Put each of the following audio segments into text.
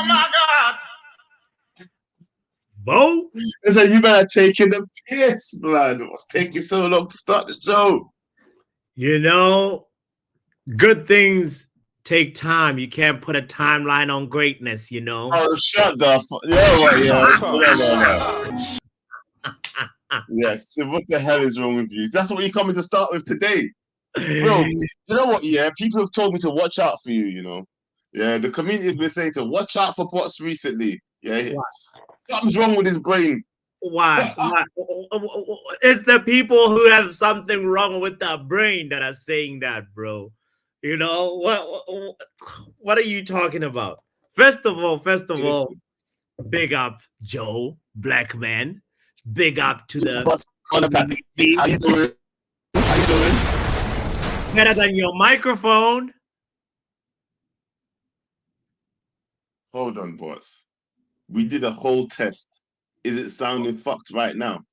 Oh my God. Bo? It's like you better taking the piss, man. What's taking so long to start the show? You know, good things take time. You can't put a timeline on greatness, you know. Oh, shut the fuck. Yes. So what the hell is wrong with you? That's what you're coming to start with today. Bro, you know what? Yeah, people have told me to watch out for you, you know. Yeah, the community has been saying to watch out for Potts recently. Yeah, something's wrong with his brain. Why? It's the people who have something wrong with their brain that are saying that, bro. You know what are you talking about? First of all, big up Joe, black man. Big up to the community. How you doing? How you doing? Better than your microphone. Hold on, boss. We did a whole test. Is it sounding fucked right now?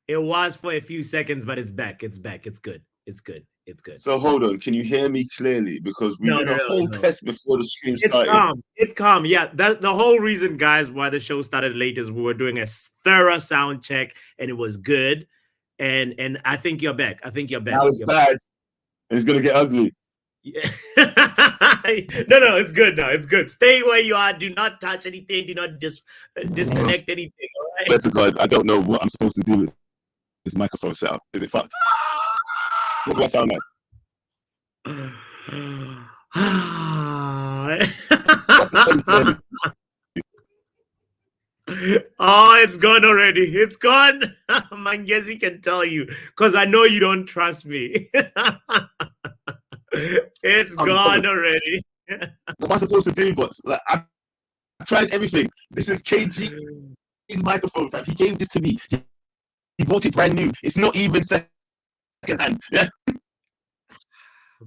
It was for a few seconds, but it's back. It's back. It's good. It's good. It's good. So hold on. Can you hear me clearly? Because we did a whole test before the stream started. It's calm. It's calm. Yeah. That's the whole reason, guys, why the show started late is we were doing a thorough sound check and it was good. And I think you're back. I think you're back. Now it's bad. It's gonna get ugly. Yeah. No, it's good now. It's good. Stay where you are. Do not touch anything. Do not disconnect anything. All right? Bless God, I don't know what I'm supposed to do with this microphone setup. Is it fucked? What do I sound like? Oh, it's gone already. It's gone. Mangezi can tell you because I know you don't trust me. It's gone already. What am I supposed to do? But like, I've tried everything. This is KG's microphone. In fact, he gave this to me. He bought it brand new. It's not even second hand. Yeah.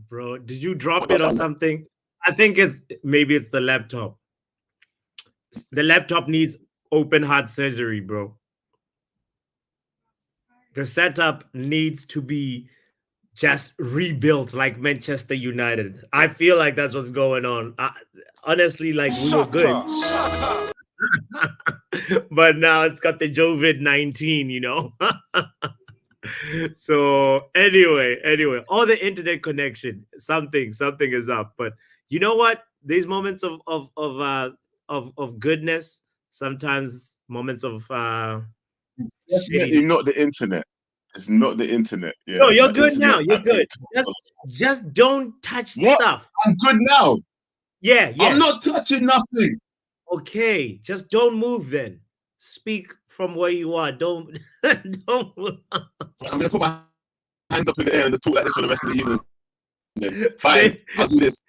Bro, did you drop it or something? I think maybe it's the laptop. The laptop needs open heart surgery, bro. The setup needs to be just rebuilt like Manchester United. I feel like that's what's going on. Honestly, like we were good. But now it's got the COVID-19, you know. So anyway, all the internet connection, something is up. But you know what? These moments of goodness, sometimes moments of definitely not the internet. It's not the internet. Yeah, no, you're good now. You're good. Just don't touch stuff. I'm good now. Yeah. I'm not touching nothing. Okay, just don't move then. Speak from where you are. Don't move. I'm gonna put my hands up in the air and just talk like this for the rest of the evening. Fine, I'll do this.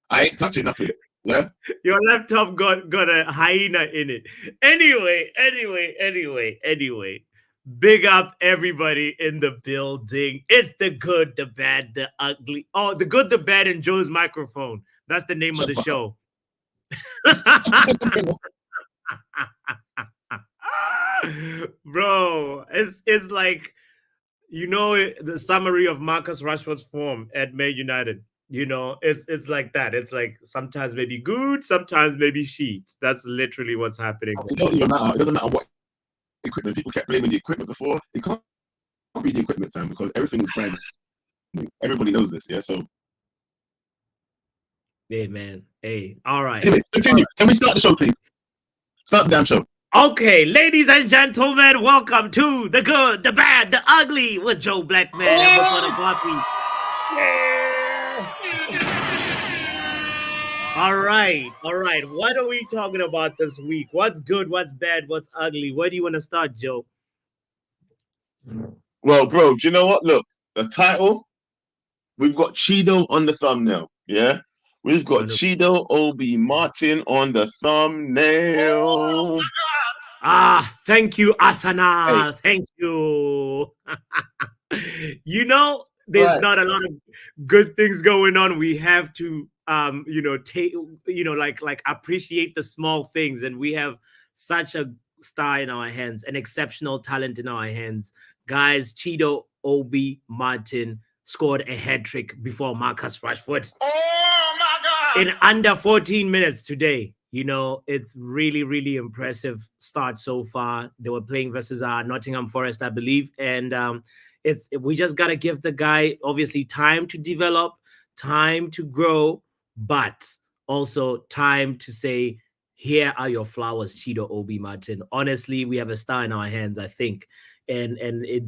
I ain't touching nothing. Yeah. Your laptop got a hyena in it. Anyway. Big up everybody in the building. It's the good, the bad, the ugly. Oh, the good, the bad, and Joe's microphone. That's the name of the show. Bro, it's like, you know, the summary of Marcus Rashford's form at Man United. You know, it's like that. It's like sometimes maybe good, sometimes maybe shit. That's literally what's happening. It doesn't matter. It doesn't matter what equipment. People kept blaming the equipment before. It can't be the equipment, fam, because everything is brand new. Everybody knows this, yeah. So, hey, man. Hey, all right. Anyway, continue. Can we start the show, please? Start the damn show. Okay, ladies and gentlemen, welcome to the good, the bad, the ugly with Joe Blackman and Butter Coffee. All right. What are we talking about this week? What's good? What's bad? What's ugly? Where do you want to start, Joe? Well, bro, do you know what? Look, the title, we've got Chido on the thumbnail. Yeah, we've got Chido Obi Martin on the thumbnail. Thank you, Asana. Hey. Thank you. You know, there's not a lot of good things going on. We have to like appreciate the small things, and we have such a star in our hands, an exceptional talent in our hands. Guys, Chido Obi Martin scored a hat trick before Marcus Rashford. Oh my God! In under 14 minutes today. It's really, really impressive start so far. They were playing versus Nottingham Forest, I believe, and it's we just gotta give the guy obviously time to develop, time to grow, but also time to say, here are your flowers, Chido Obi Martin. Honestly, we have a star in our hands, I think, and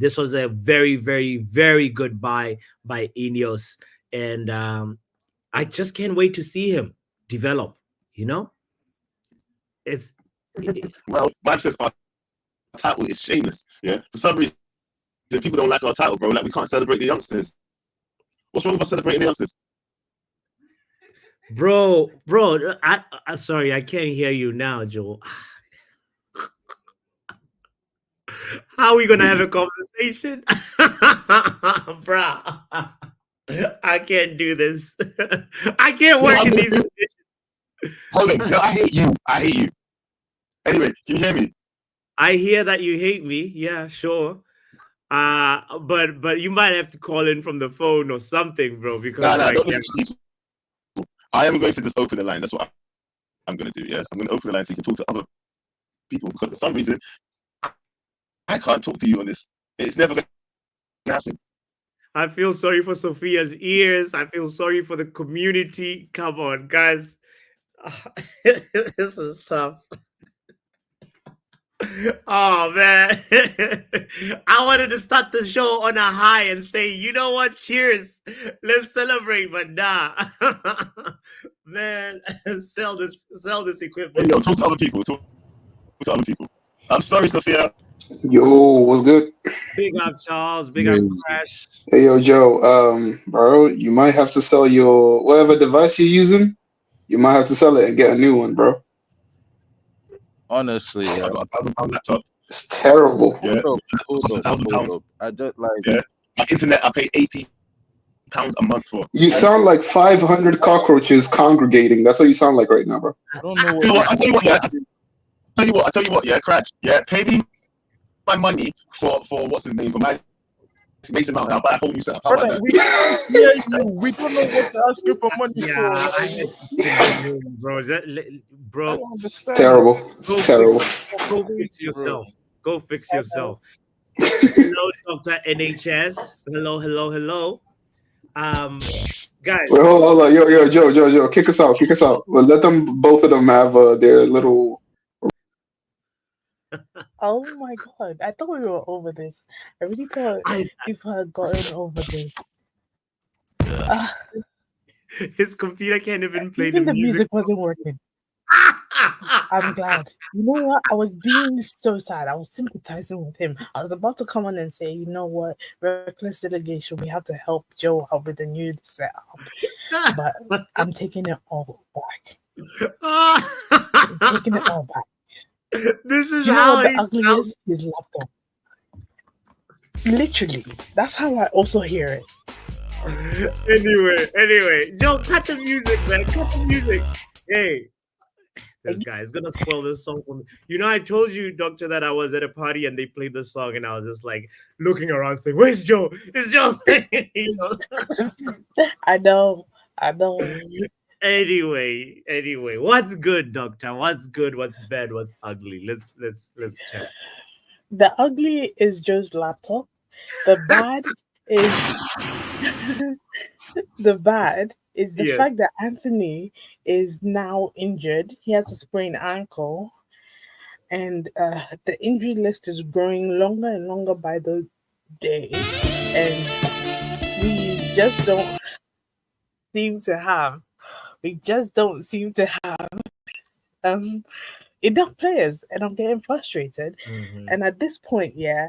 this was a very, very, very good buy by Ineos, and I just can't wait to see him develop. You know, it's Well, Manchester's our title is shameless. Yeah, for some reason people don't like our title, bro. Like we can't celebrate the youngsters. What's wrong with us celebrating the youngsters? bro. I sorry, I can't hear you now, Joel. How are we gonna have a conversation, bro? I can't do this. I can't work in these conditions. Hold on, yo, I hate you. I hate you. Anyway, can you hear me? I hear that you hate me. Yeah, sure. But you might have to call in from the phone or something, bro, because Nah, like don't listen to people. I am going to just open the line. That's what I'm going to do. Yeah, I'm going to open the line so you can talk to other people because for some reason I can't talk to you on this. It's never going to happen. I feel sorry for Sophia's ears. I feel sorry for the community. Come on, guys. This is tough. Oh man. I wanted to start the show on a high and say, you know what? Cheers. Let's celebrate, but nah. Man, sell this Hey, equipment. yo, talk to other people. Talk to other people. I'm sorry, Sophia. Yo, what's good? Big up Charles, big up Crazy. Crash. Hey, yo, Joe. Bro, you might have to sell your whatever device you're using. You might have to sell it and get a new one, bro. Honestly, I got a £1,000 laptop. It's terrible. Yeah, hold costs up, hold £1,000. up. I just like Yeah, my internet I pay £80 a month for. You sound like 500 cockroaches congregating. That's what you sound like right now, bro. I don't know You know what what? I tell you what. Yeah, I tell you what. Yeah, Crash. Yeah, pay me my money for what's his name for my Mason Mountain. I'll buy a whole new setup. How about brother, that? we can't hear you. We don't know what to ask you for money Yeah, for. I had to send you in, bro. I Bro, don't It's understand. terrible. go It's fix, terrible. go fix Crazy, bro. yourself. Go fix yourself. Hello, Doctor NHS. Hello, hello, hello. Guys, Wait, hold on. Yo, Joe. Kick us out. Kick us out. Well, let them, both of them have their little. Oh my god, I thought we were over this. I really thought I people had gotten over this. Uh, his computer can't even play the even the music. music wasn't working. I'm glad. You know what? I was being so sad. I was sympathizing with him. I was about to come on and say, you know what, reckless delegation, we have to help Joe out with the new setup. But I'm taking it all back. I'm taking it all back. This is You know how what the he ugly sounds. is? His laptop. Literally. That's how I also hear it. Anyway, Joe, cut the music, man. Cut the music. Hey, this guy is gonna spoil this song for me. I told you, Doctor, that I was at a party and they played this song, and I was just like looking around, saying, "Where's Joe? Is Joe?" You know? I know. Anyway, what's good, Doctor? What's good? What's bad? What's ugly? Let's chat. The ugly is Joe's laptop. The bad is the bad is the Yes, fact that Anthony is now injured. He has a sprained ankle, and the injury list is growing longer and longer by the day, and we just don't seem to have. We just don't seem to have um enough players, and I'm getting frustrated. hmm And at this point, yeah,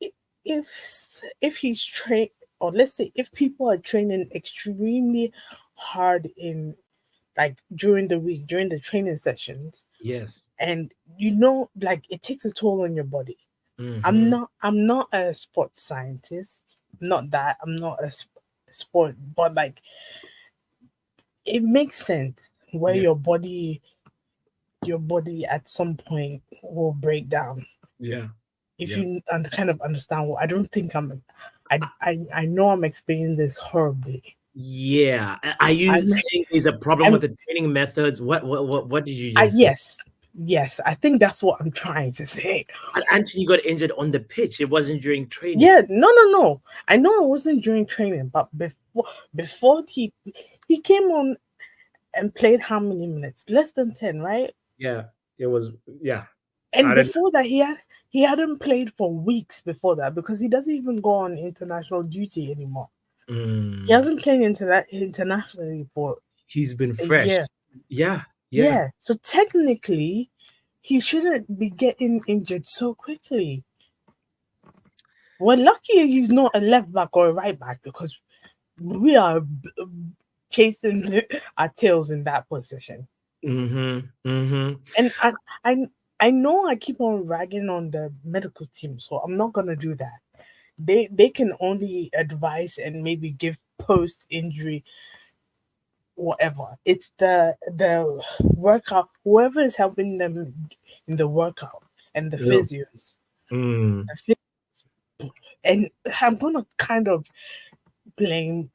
i- if he's trained, or let's say if people are training extremely hard in like during the week, during the training sessions, yes, and like it takes a toll on your body. hmm I'm not a sports scientist. Not that I'm not a sport, but like it makes sense where yeah, your body at some point will break down. yeah, If yeah. you kind of understand what I don't think I know I'm explaining this horribly. Yeah. Are you I'm, saying there's a problem I'm, with the training methods? What did you just say? yes, yes. I think that's what I'm trying to say. And Anthony got injured on the pitch. It wasn't during training. Yeah, no, no, no. I know it wasn't during training, but before he came on and played how many minutes? Less than 10, right? Yeah, it was. Yeah, And I didn't. before that, he hadn't played for weeks before that because he doesn't even go on international duty anymore. He Mm, hasn't played internationally for he's been a fresh. year. Yeah, yeah. Yeah, so technically, he shouldn't be getting injured so quickly. We're lucky he's not a left back or a right back because we are chasing our tails in that position. Mm-hmm. Mm-hmm. And I I know I keep on ragging on the medical team, so I'm not gonna do that. They can only advise and maybe give post injury whatever. It's the workout, whoever is helping them in the workout and the Yeah. physios. Mm. The and I'm gonna kind of blame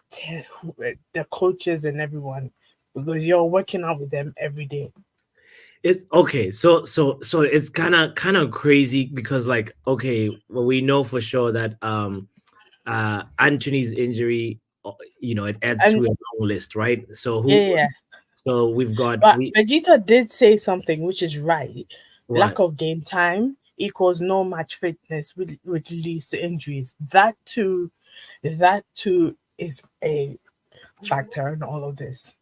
the coaches and everyone because you're working out with them every day. It's okay. So it's kind of crazy because like okay, well we know for sure that Anthony's injury, it adds to And a long list, right? So yeah, who? yeah, yeah. So we've got But we Vegeta did say something which is right. Lack what? of game time equals no match fitness, which leads to injuries. That too is a factor in all of this.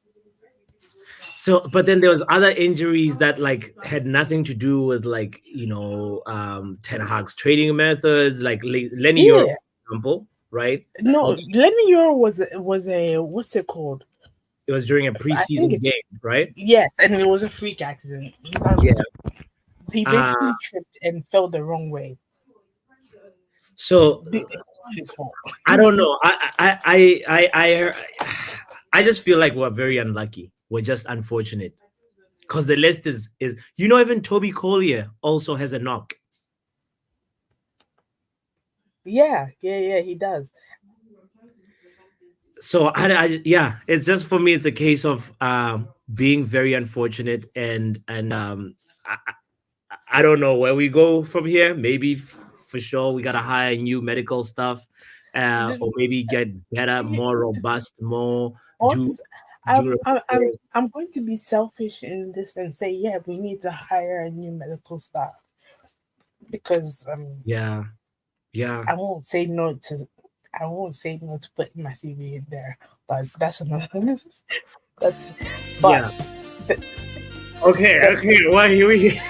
So, but then there was other injuries that like had nothing to do with like Ten Hag's training methods, like Lenny Yor, Yeah, for example, right? no, Oh, Lenny Euro was a what's it called? it was during a I think preseason it's game, right? yes, and it was a freak accident. Yeah. He Uh, basically tripped and fell the wrong way. so It's not his fault. I don't know. I just feel like we're very unlucky. We're just unfortunate because the list is even Toby Collier also has a knock. Yeah, yeah, yeah, he does. So yeah, it's just for me. It's a case of being very unfortunate, and I don't know where we go from here. Maybe for sure we gotta hire new medical stuff, or maybe get better, more robust, more do What's do repairs. I'm going to be selfish in this and say, yeah, we need to hire a new medical staff because Yeah, yeah, I won't say no to putting my CV in there, but that's another that's but yeah. the, Okay, the, okay. Well, here we.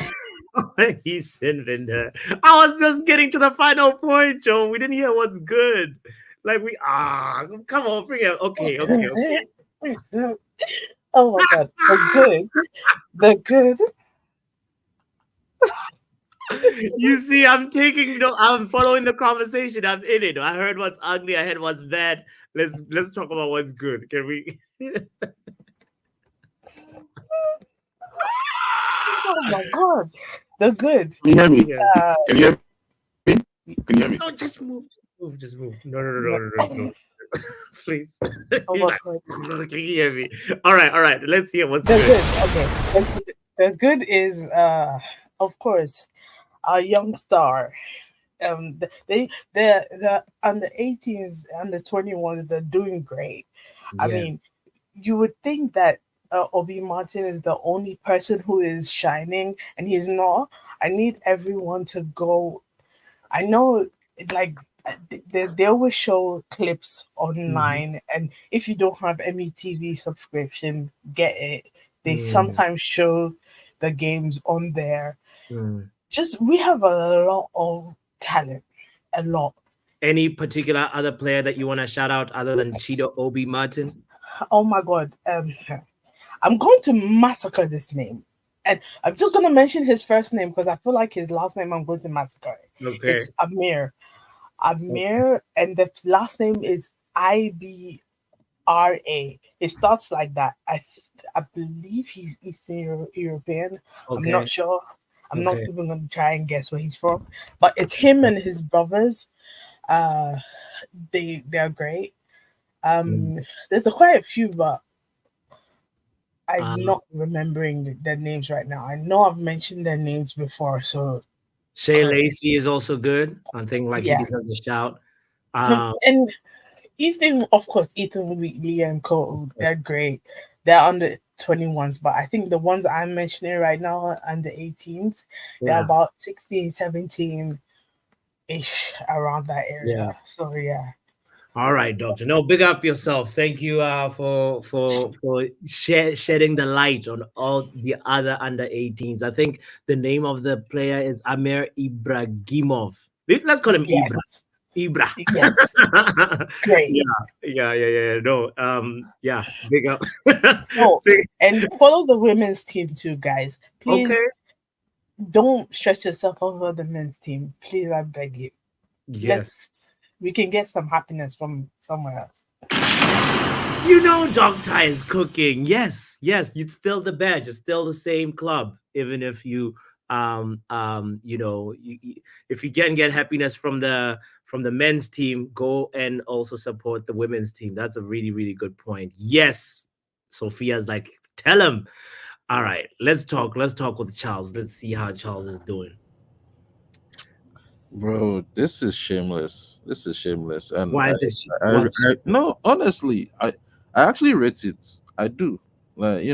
He's in there. I was just getting to the final point, Joe. We didn't hear what's good. Like come on, bring it. Okay, okay, okay. oh my god, the good. You see, I'm following the conversation. I'm in it. I heard what's ugly. I heard what's bad. Let's talk about what's good. Can we? Oh my god, the good. Can you hear me? Yeah. Can you hear me? Can you hear me? No, just move. Just move. No, no, no, No. no, no, no, no. Please. Oh He's my like, god. "No, can you hear me? All right, all right. Let's hear what's The good. good, okay. The good is of course our young star. The under 18s, under 21s, they're doing great. I Yeah. mean, you would think that Obi Martin is the only person who is shining, and he's not. I need everyone to go. I know, like, they always show clips Mhm. online, and if you don't have METV subscription, get it. They Mm, sometimes show the games on there. mm. Just we have a lot of talent, a lot. Any particular other player that you want to shout out other than Chido Obi Martin? Oh my god, I'm going to massacre this name. And I'm just going to mention his first name because I feel like his last name I'm going to massacre. Okay. It's Amir. Amir, and the last name is Ibra. It starts like that. I believe he's Eastern European. I'm not Okay. sure. I'm not Okay. even going to try and guess where he's from. But it's him and his brothers. Uh, they are great. Mm. There's quite a few, but Uh, I'm not remembering their names right now. I know I've mentioned their names before, so Shea correct. Lacey is also good. I think like he Yeah. deserves a shout. Um, And Ethan, of course, Ethan, Wheatley, and Cole, they're great. They're under 21s, but I think the ones I'm mentioning right now are under 18s. They're yeah, about 16, 17 ish around that area. yeah. So, yeah. All right, doctor. No, big up yourself. Thank you for shedding the light on all the other under 18s. I think the name of the player is Amir Ibrahimov. Let's call him Ibra. Yes. Ibra. Yes. Great. Yeah. No, yeah, big up. Oh, Big- and follow the women's team too, guys. okay. Please don't stress yourself over the men's team. Please, I beg you. Yes. We can get some happiness from somewhere else. You know, Doctor is cooking. Yes, it's still the badge. It's still the same club, even if you if you can get happiness from the men's team, go and also support the women's team. That's a really, really good point. Yes, Sophia's like, tell him. All right, let's talk. Let's talk with Charles. Let's see how Charles is doing. Bro, this is shameless. This is shameless. And Why is it? What's no, honestly, I actually rate it. I do. Like,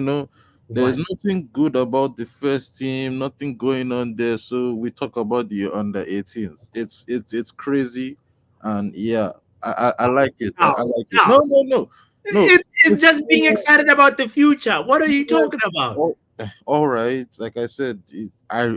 there's what? nothing good about the first team, nothing going on there. So we talk about the under 18s. It's crazy. And yeah, I like it. I Charles, like it. No, Charles. no, no. No. It's just being excited about the future. What are you talking about? Oh, all right. Like I said, I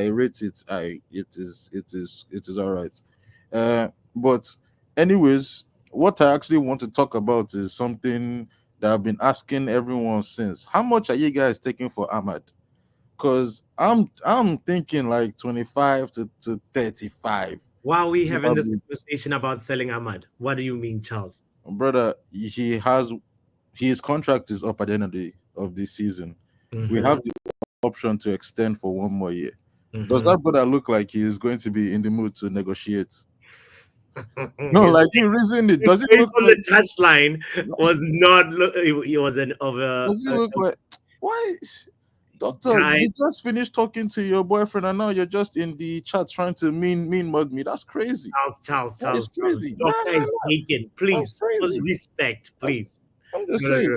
rate it. It is all right. But anyways, what I actually want to talk about is something that I've been asking everyone since. How much are you guys taking for Ahmad? Because I'm thinking like 25 to 35. Why are we having this Probably. conversation about selling Ahmad? What do you mean, Charles? Brother, his contract is up at the end of this season. We Mhm, have the option to extend for 1 more year. Does mhm. that brother look like he is going to be in the mood to negotiate? No, his, like you reason it. his Does it face look on like the touchline was not. He was an of does it look a like why doctor, guy. you just finished talking to your boyfriend and now you're just in the chat trying to mean mug me. That's crazy. That is Charles. crazy. Nah, Doctor nah, is nah. hating. That's Please, just crazy. respect. That's, Please, I'm just no, no, saying. no.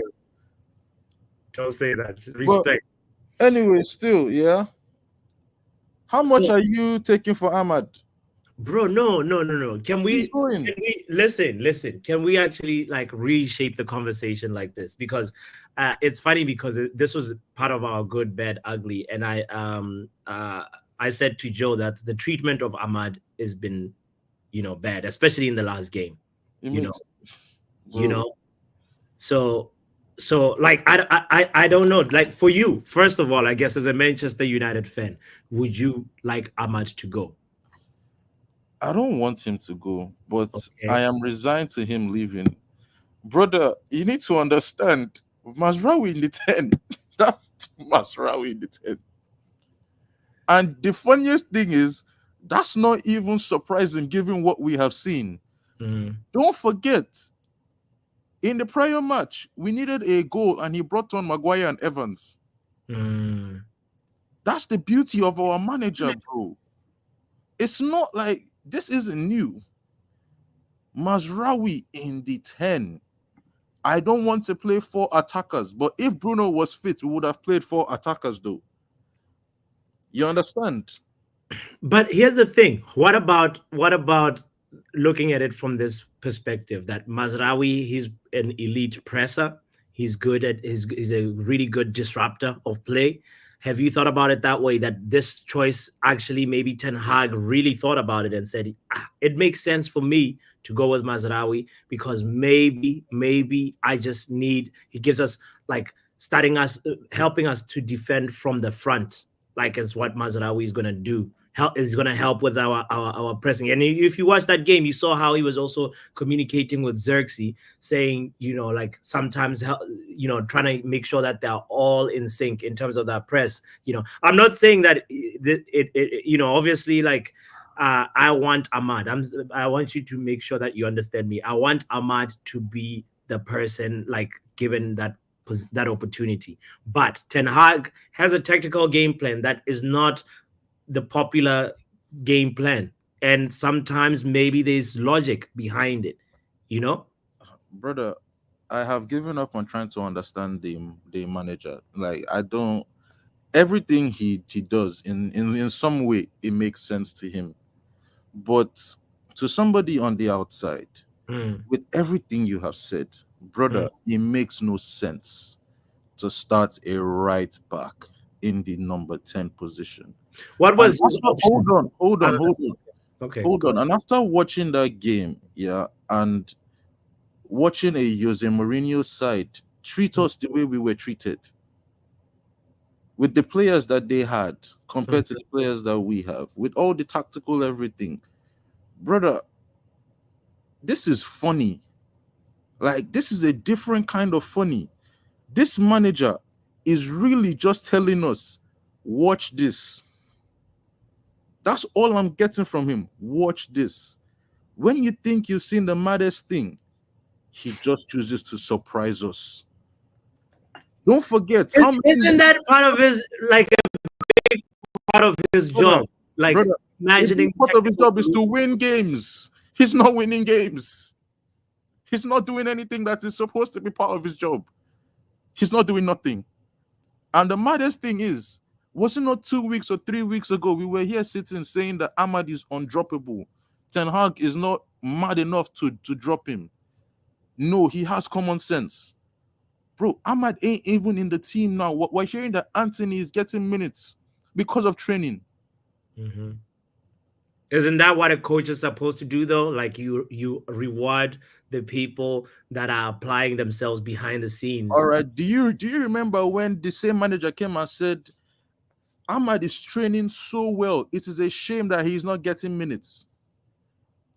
Don't say that. But Respect. anyway, still, yeah. How much So, are you taking for Ahmad? bro, no. He's going. Can we listen? Can we actually like reshape the conversation like this? Because it's funny because this was part of our good, bad, ugly, and I said to Joe that the treatment of Ahmad has been bad, especially in the last game. You You mean, know, you bro? know. So like I don't know. Like for you, first of all, I guess as a Manchester United fan, would you like Ahmad to go? I don't want him to go, but I Okay. am resigned to him leaving. Brother, you need to understand. Masraoui in the 10. That's Masraoui in the 10. And the funniest thing is, that's not even surprising given what we have seen. Mm, Don't forget, in the prior match, we needed a goal and he brought on Maguire and Evans. mm. That's the beauty of our manager, bro. It's not like this isn't new. Masraoui in the 10. I don't want to play four attackers, but if Bruno was fit, we would have played four attackers, though. You understand? But here's the thing. What about looking at it from this perspective that Mazraoui, he's an elite presser. He's good at he's a really good disruptor of play. Have you thought about it that way? That this choice actually maybe Ten Hag really thought about it and said, it makes sense for me to go with Mazraoui because maybe I just need he gives us like starting us helping us to defend from the front like it's what Mazraoui is going to do. Help is going to help with our pressing. And if you watch that game, you saw how he was also communicating with Xerxes, saying, like sometimes, trying to make sure that they're all in sync in terms of that press. I'm not saying that obviously, like I want Ahmad. I want you to make sure that you understand me. I want Ahmad to be the person like given that opportunity. But Ten Hag has a tactical game plan that is not the popular game plan, and sometimes maybe there's logic behind it. You know. Brother, I have given up on trying to understand the manager. Like I don't everything he does in some way it makes sense to him. But to somebody on the outside, Mm, with everything you have said, mm. brother, it makes no sense to start a right back in the number 10 position. What And was his after, hold options? on, hold on, Other hold on, than, okay, hold go on. And after watching that game, yeah, and watching a Jose Mourinho side treat on. us the way we were treated, with the players that they had Mm, compared to the players that we have, with all the tactical everything, brother, this is funny. Like, this is a different kind of funny. This manager is really just telling us, watch this. That's all I'm getting from him. Watch this. When you think you've seen the maddest thing, he just chooses to surprise us. Don't forget how many Isn't that part of his like a part of his brother, job? Like brother, a imagining big part of his technical job is to solutions. win games. He's not winning games. He's not doing anything that is supposed to be part of his job. He's not doing nothing. And the maddest thing is, was it not 2 weeks or 3 weeks ago we were here sitting saying that Ahmad is undroppable? Ten Hag is not mad enough to drop him. No, he has common sense. Bro, Ahmad ain't even in the team now. We're hearing that Anthony is getting minutes because of training. Mhm. Isn't that what a coach is supposed to do though? Like you reward the people that are applying themselves behind the All scenes. right. Do you remember when the same manager came and said Ahmad is training so well? It is a shame that he's not getting minutes.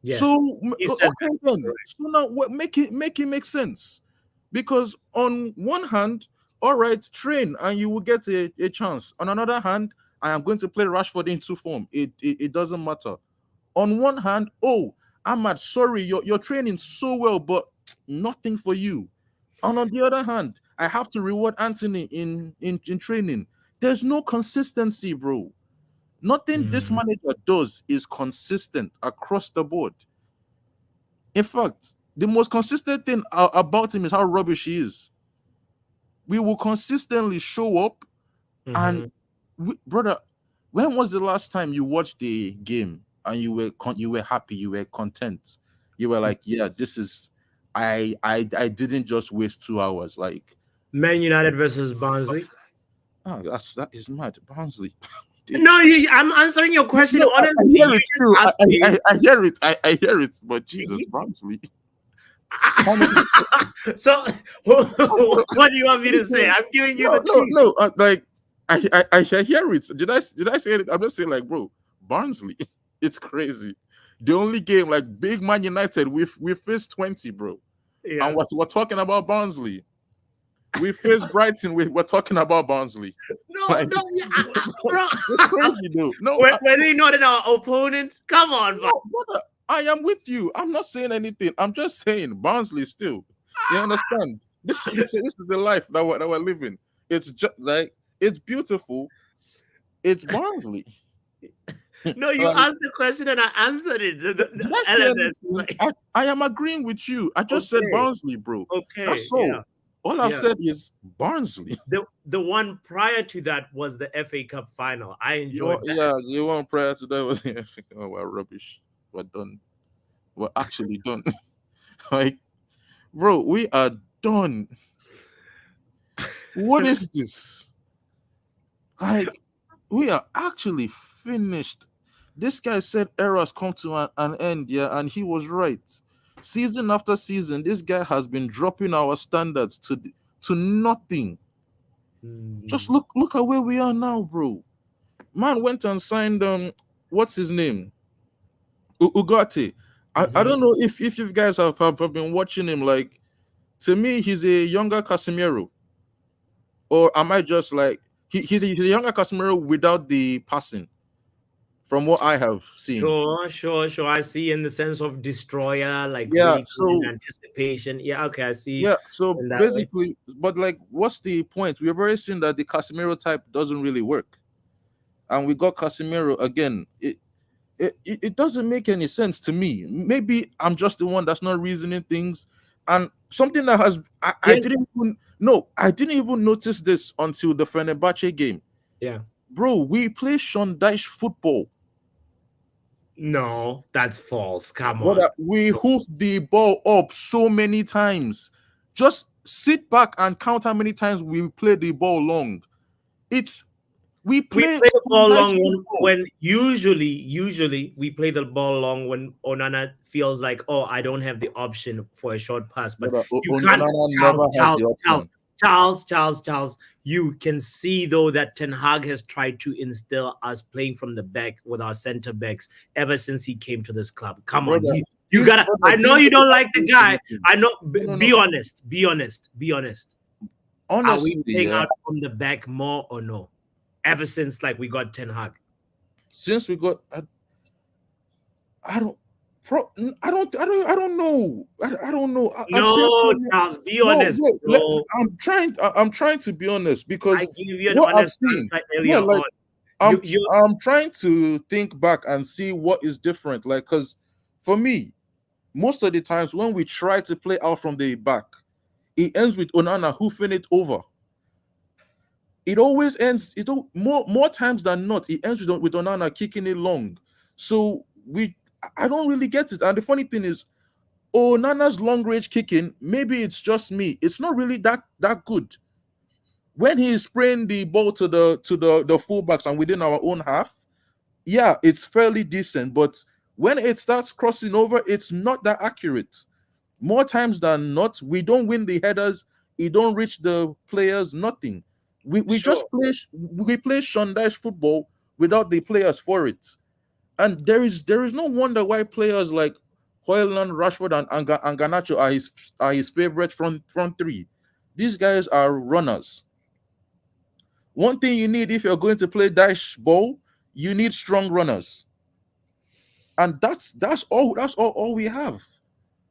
Yes, So he said okay that. then. So now what make it make sense? Because on one hand, all right, train and you will get a chance. On another hand, I am going to play Rashford into form. It doesn't matter. On one hand, oh, Ahmad, sorry, you're training so well, but nothing for you. And on the other hand, I have to reward Anthony in training. There's no consistency, bro. Nothing this Mhm. manager does is consistent across the board. In fact, the most consistent thing about him is how rubbish he is. We will consistently show up and Mhm. brother, when was the last time you watched the game and you were happy, you were content, you were like, yeah, this is I didn't just waste 2 hours. Like, Man United versus Barnsley. oh, that is mad. Barnsley. No, I'm answering your question No, I honestly. hear You it just too. asked me. I hear it. I hear it. But Jesus, Barnsley. How many? So, what do you want me to say? I'm giving you No, the no, truth. no. Like I hear it. Did I say it? I'm just saying, like, bro, Barnsley. It's crazy. The only game like big Man United, we faced 20, bro. And Yeah. what we're talking about Barnsley. We faced Brighton. We're talking about Barnsley. No, Like, no, yeah, bro. it's crazy, though. No, Were they not in our opponent? Come on, no, brother. I am with you. I'm not saying anything. I'm just saying Barnsley still. You understand? This is the life that we're living. It's just like it's beautiful. It's Barnsley. no, you Like, asked the question and I answered it. The did I say elements, anything? like, I am agreeing with you. I just said okay, Barnsley, bro. okay, That's yeah, all. All I've yeah. said is Barnsley. The one prior to that was the FA Cup final. I You want, enjoyed that. yeah, you want prior to that was oh, we're rubbish. We're done. We're actually done. Like, bro, we are done. What is this? Like, we are actually finished. This guy said eras come to an end, yeah, and he was right. Season after season, this guy has been dropping our standards to nothing. Just Mhm. look at where we are now, bro. Man went and signed what's his name? Ugarte. I Mhm. don't know if you guys have been watching him. Like, to me, he's a younger Casemiro. Or am I just like he's a younger Casemiro without the passing? from what I have seen. Sure. I see in the sense of destroyer, like Yeah, waiting in so anticipation. Yeah, okay, I see yeah, so in that way. basically, but like, what's the point? We've already seen that the Casemiro type doesn't really work, and we got Casemiro again. It doesn't make any sense to me. Maybe I'm just the one that's not reasoning things. And something that I Yes. didn't even no, I didn't even notice this until the Fenerbahce game. Yeah. Bro, we play Sean Dyche football. No, that's false. Come on. Brother, we hoof the ball up so many times. Just sit back and count how many times we play the ball long. It's we We play play the Sean ball Dyche long football. when usually we play the ball long when Onana feels like, oh, I don't have the option for a short pass. But Brother, you can't, Onana never Charles, had Charles, the Charles, option. Charles. You can see though that Ten Hag has tried to instill us playing from the back with our center backs ever since he came to this club. Come on, Brother, you gotta. I know do you you know don't like the guy. anything? I know. No, Be no. honest. Be honest. Be honest. Are we Honestly, playing yeah. out from the back more or no? Ever since like we got Ten Hag. Since we got, I don't, I don't know. I don't know. I've seen No, so many. Charles, be No, honest, wait. bro. I'm trying to be honest I because give you an what I've honest seen. answer Yeah, earlier like on. You, you, I'm trying to think back and see what is different. Like, because for me, most of the times when we try to play out from the back, it ends with Onana hoofing it over. It always ends. More times than not, it ends with Onana kicking it long. So I don't really get it. And the funny thing is, Onana's long range kicking, maybe it's just me. It's not really that good. When he's spraying the ball to the fullbacks and within our own half, yeah, it's fairly decent. But when it starts crossing over, it's not that accurate. More times than not, we don't win the headers. It don't reach the players. Nothing. We sure. just play Shondash football without the players for it. And there is no wonder why players like Hoyland, Rashford, and Garnacho are his favorite front three. These guys are runners. One thing you need if you're going to play dash ball, you need strong runners, and that's all we have.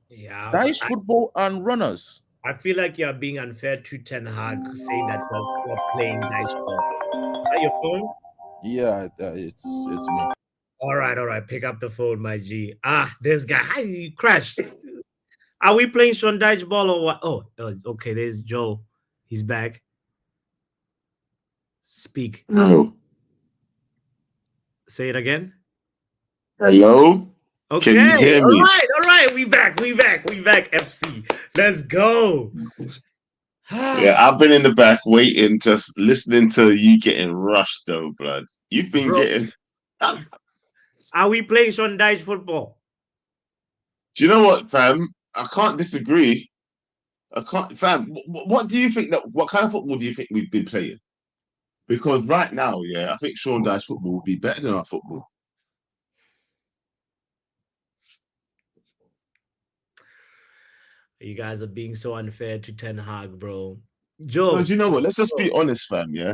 Yeah, but Dash football and runners. I feel like you're being unfair to Ten Hag saying that we're playing dice ball. Is that your phone? Yeah, it's me. All right. Pick up the phone, my G. Ah, this guy. How did you crash? Are we playing Sean Dyche ball or what? Oh, okay. There's Joe. He's back. Speak. No. Say it again. Hello? Can Okay. you hear All me? right. We back. FC. Let's go. Yeah, I've been in the back waiting, just listening to you getting rushed though, blood. You've been Bro, getting. Do are we playing Sean Dyche football? you know what, fam? I can't disagree. I can't, fam. What do you think that? What kind of football do you think we've been playing? Because right now, yeah, I think Sean Dyche football will be better than our football. You guys are being so unfair to Ten Hag, bro. No, Joe. do you know what? Let's just be honest, fam. Yeah,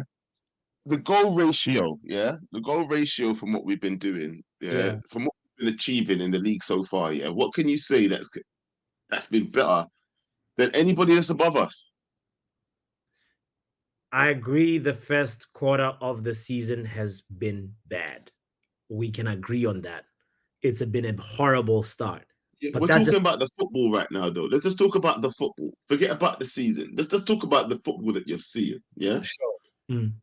the goal ratio, yeah, the goal ratio from what we've been doing, yeah, Yeah. from what we've been achieving in the league so far, yeah. What can you say that's been better than anybody that's above us? I agree the first quarter of the season has been bad. We can agree on that. It's been a horrible start. Yeah, But we're that's talking just about the football right now, though. Let's just talk about the football. Forget about the season. Let's just talk about the football that you're seeing. Yeah, sure. Mm.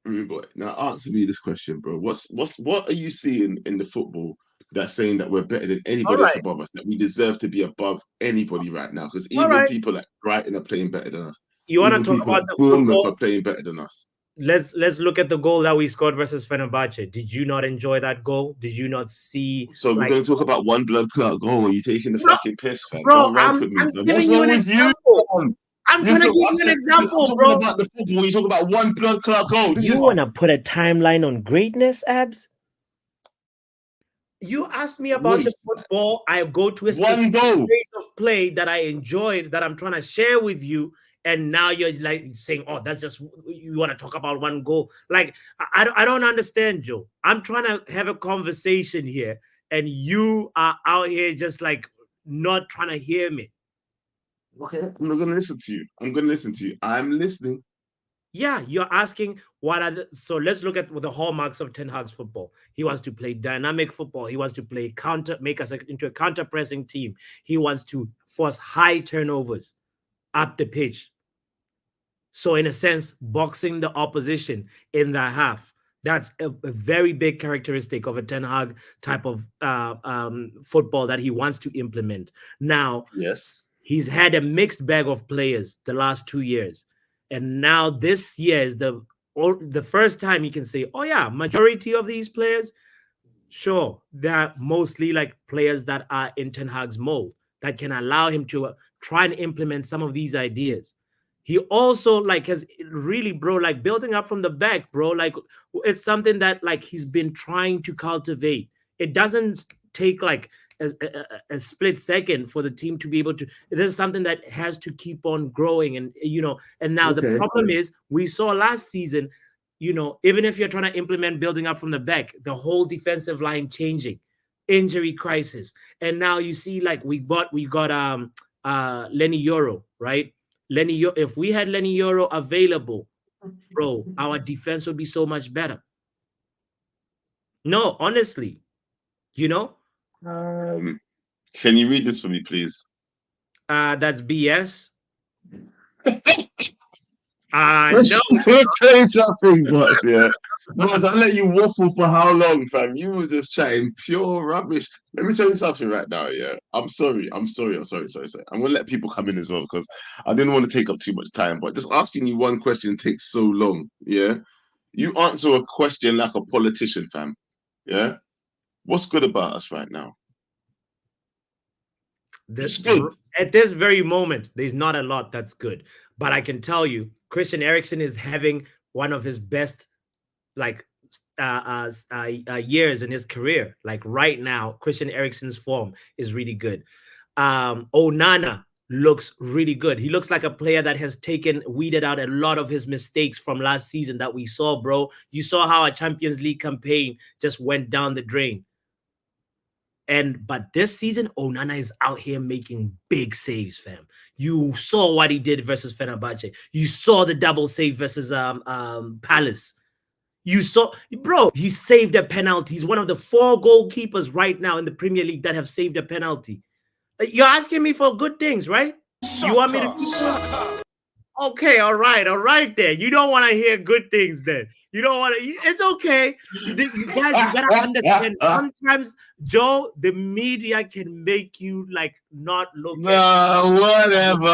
Rude boy. Now answer me this question, bro. What are you seeing in the football that's saying that we're better than All anybody that's right. above us? That we deserve to be above anybody right now? Because All even right. people like Brighton are playing better than us. You want to Even talk people about like the Bournemouth football? are playing better than us. Let's look at the goal that we scored versus Fenerbahce. Did you not enjoy that goal? Did you not see So we're like going to talk about one blood clot goal. Are you taking the bro, fucking piss, fam? bro, Don't rank I'm with me, I'm bro. What's giving you wrong an with you, example. fam? I'm trying to give I you an said, I'm example, talking bro. about the football. You talk about one blood clot goal. This You is want to put a timeline on greatness, Abs? You asked me about the wait, football. I go to a one specific goal. phase of play that I enjoyed that I'm trying to share with you, And now you're like saying, "Oh, that's just you want to talk about one goal." Like I don't understand, Joe. I'm trying to have a conversation here, and you are out here just like not trying to hear me. Okay, I'm not gonna listen to you. I'm gonna listen to you. I'm listening. Yeah, you're asking what are the, so let's look at the hallmarks of Ten Hag's football. He wants to play dynamic football. He wants to play counter, make us into a counter pressing team. He wants to force high turnovers up the pitch. So, in a sense, boxing the opposition in the half. That's a very big characteristic of a Ten Hag type of football that he wants to implement. Now, Yes. he's had a mixed bag of players the last 2 years. And now this year is the first time you can say, oh, yeah, majority of these players, sure, they're mostly like players that are in Ten Hag's mold that can allow him to try and implement some of these ideas. He also like has really, bro, like building up from the back, bro. Like it's something that like he's been trying to cultivate. It doesn't take like a split second for the team to be able to. This is something that has to keep on growing, and And now the Okay. problem is, we saw last season, even if you're trying to implement building up from the back, the whole defensive line changing, injury crisis, and now you see like we got Lenny Euro, right? If we had Lenny Euro available, bro, our defense would be so much better. No, honestly, you know, Can you read this for me, please? that's BS. Let's No, tell you something, boss. Yeah, boss. I'll let you waffle for how long, fam? You were just chatting pure rubbish. Let me tell you something right now. Yeah, I'm sorry. Sorry. I'm gonna let people come in as well because I didn't want to take up too much time. But just asking you one question takes so long. Yeah, you answer a question like a politician, fam. Yeah, what's good about us right now? It's good. At this very moment, there's not a lot that's good. But I can tell you, Christian Eriksen is having one of his best like years in his career. Like right now, Christian Eriksen's form is really good. Onana looks really good. He looks like a player that has weeded out a lot of his mistakes from last season that we saw, bro. You saw how a Champions League campaign just went down the drain. But this season, Onana is out here making big saves, fam. You saw what he did versus Fenerbahce. You saw the double save versus Palace. You saw, bro, he saved a penalty. He's one of the 4 goalkeepers right now in the Premier League that have saved a penalty. You're asking me for good things, right? You want me to keep Okay, all right there. You don't want to hear good things then. You don't want to, it's okay. You guys, you gotta understand. Sometimes, Joe, the media can make you like not look No, whatever.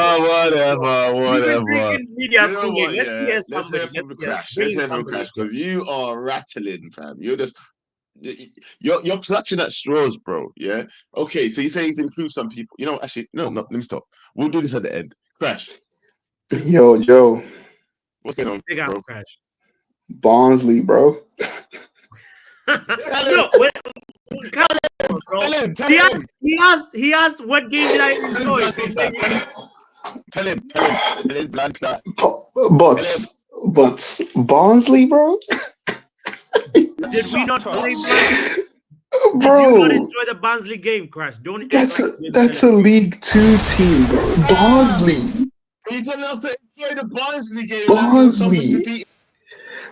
You've been drinking media You know Kool-Aid. what? Let's Yeah, hear let's somebody. hear from the crash. Bring Let's in hear from the somebody. crash because you are rattling, fam. You're clutching at straws, bro. Yeah. Okay, so you say he's improved some people. You know, actually, no. Let me stop. We'll do this at the end. Crash. Yo, Joe, What's going on, Big out bro? Crash. Barnsley, bro. No, wait, come on, bro. He asked what game did I enjoy? Tell him. His blind clock. But Barnsley, bro. Did we not play Barnsley? Did you Bro, not enjoy the Barnsley game, Crash? Don't that's act like that's a League Two team, bro. Barnsley, He's telling us to enjoy the Barnsley game. Like it was something to Barnsley, beat.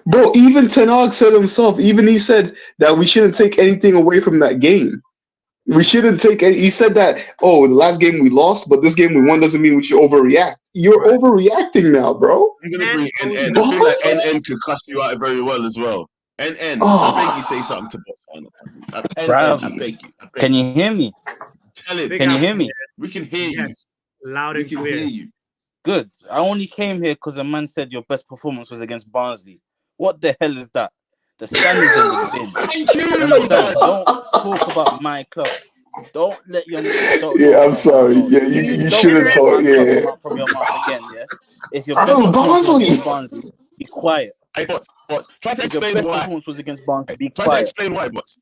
bro. Even Ten Hag said himself. Even he said that we shouldn't take anything away from that game. We shouldn't take it. He said that, oh, the last game we lost, but this game we won doesn't mean we should overreact. You're overreacting now, bro. I'm gonna bring NN. I What? feel like NN could cuss you out very well as well. NN, Oh. I beg you say something to Botswana. Bruv, I beg you. Can you hear me? Tell him. Can you hear me? We can hear you. Yes, loud We and can clear. hear you. Good. I only came here because a man said your best performance was against Barnsley. What the hell is that? The standards in the bin. Thank you. Understand? Don't talk about my club. Don't let your I'm sorry. Yeah, you shouldn't talk. Yeah. from your mouth again. Yeah. If your Oh, best performance was Barnsley. against Barnsley, be quiet. Hey, Bots. Try to If your explain best why. performance was against Barnsley, be Try to quiet. explain why, Bots.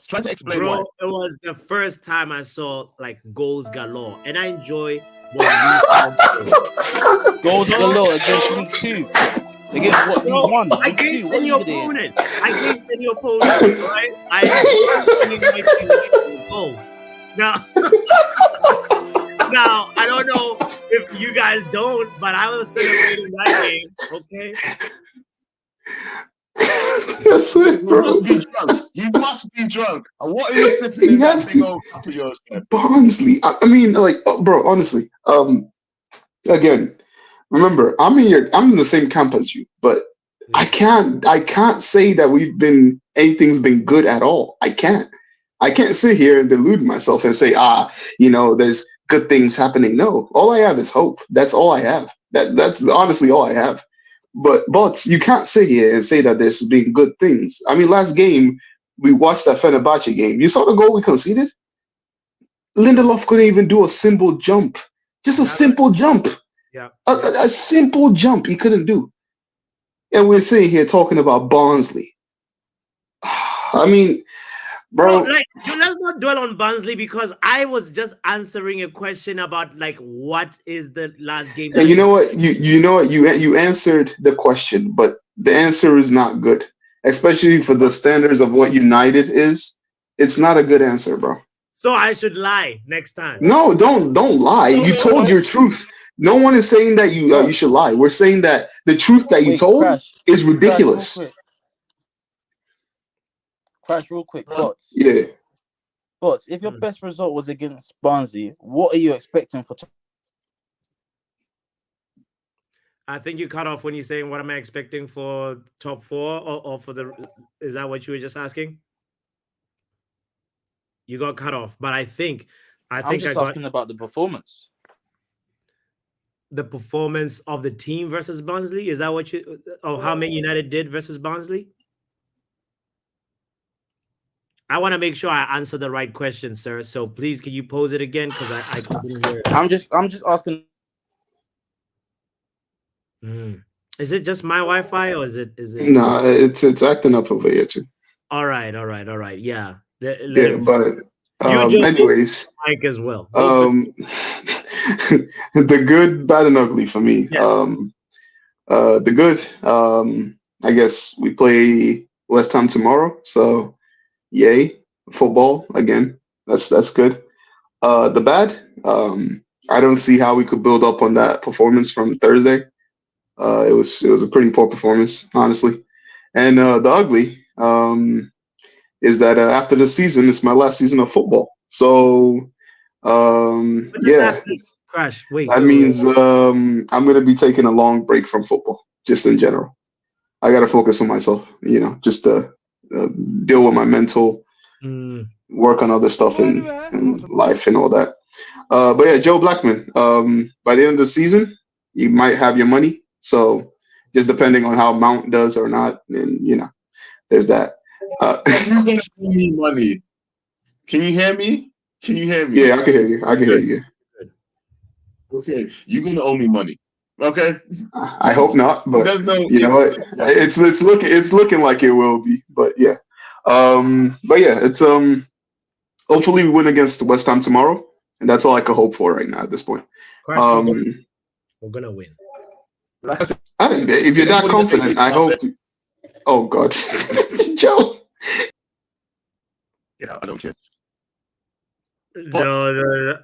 Try to explain Bro, why. it was the first time I saw like goals galore, and I enjoy Goals galore against League Two. Against what? League One? League Two? What Against your league are they in? opponent. Against any opponent, right? I enjoy seeing my goals. Now, now I don't know if you guys don't, but I was celebrating that game. Okay. That's it, You bro. must be drunk. You must be drunk. And what are you sipping He in that has big to- old cup of yours, man? Barnsley. I mean, like, bro, honestly. Again, remember, I'm in the same camp as you, but I can't say that anything's been good at all. I can't sit here and delude myself and say, there's good things happening. No, all I have is hope. That's all I have. That's honestly all I have. But you can't sit here and say that there's been good things. I mean, last game we watched that Fenerbahce game. You saw the goal we conceded. Lindelof couldn't even do a simple jump. Just a simple jump. Yeah. A simple jump he couldn't do. And we're sitting here talking about Barnsley. I mean, bro. Let's not dwell on Barnsley because I was just answering a question about like what is the last game. And you know what? You answered the question, but the answer is not good, especially for the standards of what United is. It's not a good answer, bro. So I should lie next time. No, don't lie. You told your truth. No one is saying that you should lie. We're saying that the truth that you told is ridiculous. Crash real quick, Bots. Yeah. Bots, if your best result was against Barnsley, what are you expecting for? I think you cut off when you're saying what am I expecting for top four or for the. Is that what you were just asking? You got cut off, but I'm just asking about the performance. The performance of the team versus Barnsley? is that what you? Oh, how Man United did versus Barnsley? I want to make sure I answer the right question, sir. So please, can you pose it again? Because I couldn't hear it. I'm just asking. Is it just my Wi-Fi or is it? No, it's acting up over here too. All right. Yeah. But anyways, Mike as well. The good, bad, and ugly for me. Yeah. The good, I guess we play West Ham tomorrow, so yay, football again. That's good. The bad, I don't see how we could build up on that performance from Thursday. It was a pretty poor performance, honestly. And the ugly is that after this season, it's my last season of football. So yeah. Crash. Wait. That means I'm gonna be taking a long break from football, just in general. I gotta focus on myself, just to deal with my mental, work on other stuff in life and all that. But yeah, Joe Blackman. By the end of the season, you might have your money. So just depending on how Mount does or not, and there's that. You're gonna need money. Can you hear me? Yeah, I can hear you. Okay, you're gonna owe me money. Okay. I hope not, but you know what? It's looking like it will be. But yeah, it's hopefully we win against West Ham tomorrow, and that's all I can hope for right now at this point. We're gonna win. If you're that confident, I hope. Oh God, Joe. Yeah, I don't care. No.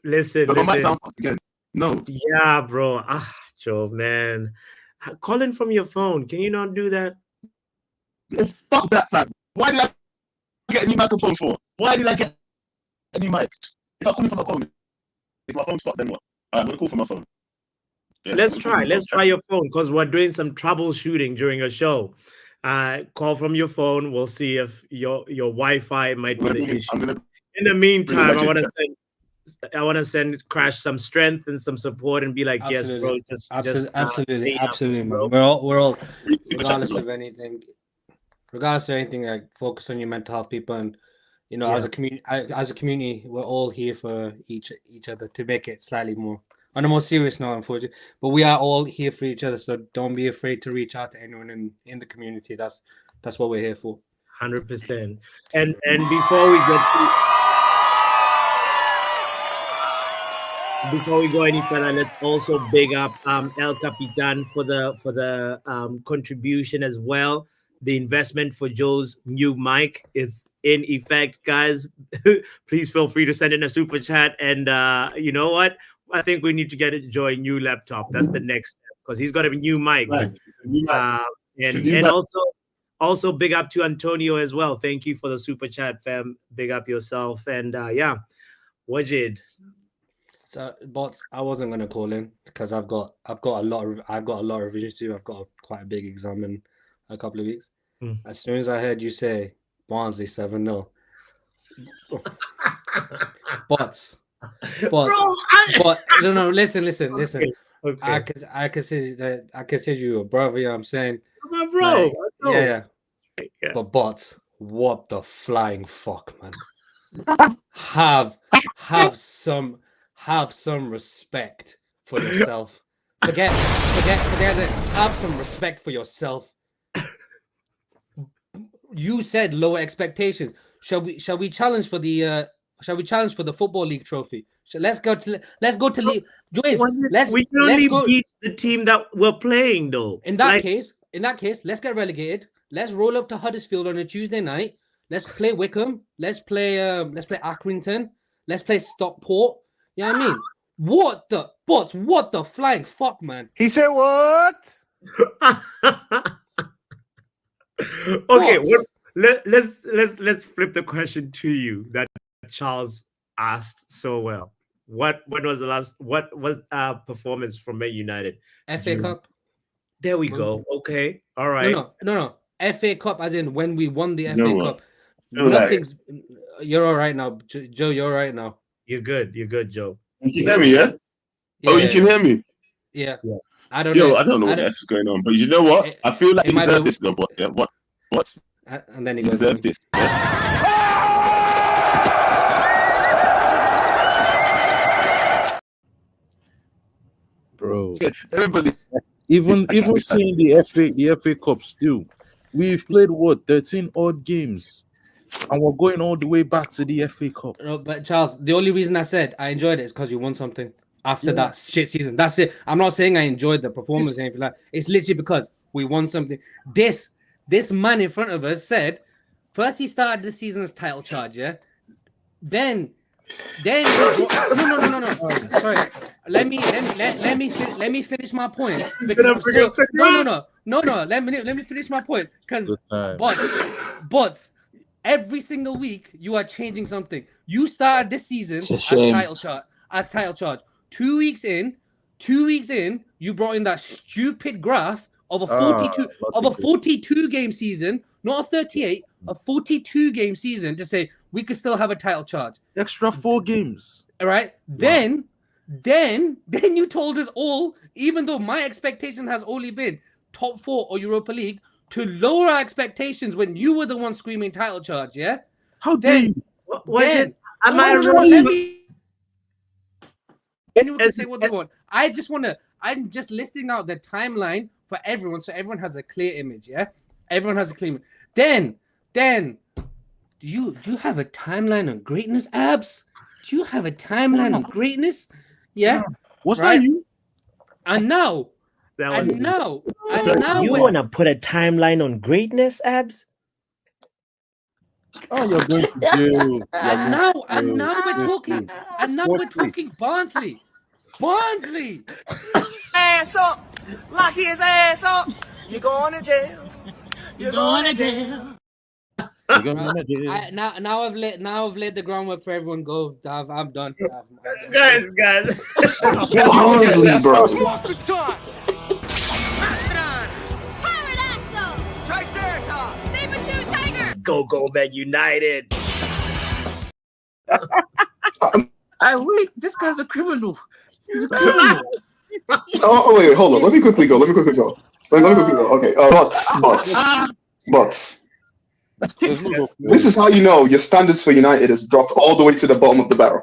Listen. Again. No. Yeah, bro. Joe, man. Calling from your phone. Can you not do that? Yeah, fuck that, fam. Why did I get a new microphone for? Why did I get a new mic? If I'm calling from my phone, if my phone's fucked, then what? I'm gonna call from my phone. Yeah, Let's try your phone because we're doing some troubleshooting during a show. Call from your phone. We'll see if your Wi-Fi might be the issue. In the meantime, I want to send Crash some strength and some support and be like, absolutely. Yes, bro, absolutely, man. We're all regardless of anything, like focus on your mental health, people, and as a community, we're all here for each other to make it slightly more on a more serious note, unfortunately. But we are all here for each other, so don't be afraid to reach out to anyone in the community. That's what we're here for. 100%. And before we get to before we go any further, let's also big up El Capitan for the contribution as well. The investment for Joe's new mic is in effect, guys. Please feel free to send in a super chat. And you know what? I think we need to get Joe a new laptop. That's the next step because he's got a new mic. And also big up to Antonio as well. Thank you for the super chat, fam. Big up yourself. And yeah, Wajid. So, but I wasn't gonna call in because I've got a lot of revisions to do. I've got quite a big exam in a couple of weeks. As soon as I heard you say Barnsley 7-0, but no, listen. Okay. I consider you a brother. You know what I'm saying, my bro. Yeah. But what the flying fuck, man? Have some respect for yourself. Forget it. Have some respect for yourself. You said lower expectations. Shall we challenge for the Football League trophy? Let's go to league. Joyce, we can only beat the team that we're playing though. In that case, let's get relegated. Let's roll up to Huddersfield on a Tuesday night. Let's play Wickham. Let's play Accrington. Let's play Stockport. You know what I mean? What the flying fuck, man? He said what? Okay, let's flip the question to you that Charles asked so well. What was performance from Man United? FA Cup. There we go. Okay. All right. No. FA Cup as in when we won the FA Cup. Nothing's you're all right now, Joe. You're all right now. You're good, Joe. You can hear me, yeah? Oh, you can hear me? Yeah. Yes. I don't know what the F is going on. But you know what? I feel like he deserved this though, but yeah, what? And then he deserved this. Yeah? Bro. Everybody even seeing the FA Cup still, we've played 13 odd games. And we're going all the way back to the FA Cup. No, but Charles, the only reason I said I enjoyed it is because we won something after that shit season. That's it. I'm not saying I enjoyed the performance or anything like that. It's literally because we won something. This man in front of us said, first he started the season as title charge, yeah? Then no. Sorry. Let me finish my point. Because no. Let me finish my point. Because but every single week you are changing something. You started this season as title charge. 2 weeks in, you brought in that stupid graph of a 42 game season, not a 38, a 42 game season to say we could still have a title charge. Extra 4 games. All right. Wow. Then you told us all, even though my expectation has only been top 4 or Europa League, to lower our expectations when you were the one screaming title charge, yeah? How dare you? Anyone can say what they want. I'm just listing out the timeline for everyone so everyone has a clear image, yeah? Everyone has a clear image. Then, do you have a timeline on greatness, Abs? Do you have a timeline on greatness? Yeah? What's that you? And now you want to put a timeline on greatness, Abs? Oh, you're going to jail. And now we're talking Barnsley. Ass up, lock his ass up. You're going to jail. You're going to jail. Now I've laid the groundwork for everyone. Go. I'm done. Guys. Barnsley, bro. Go, Man United. Wait, this guy's a criminal. He's a criminal. Wait, hold on. Let me quickly go. Okay. But. This is how you know your standards for United has dropped all the way to the bottom of the barrel.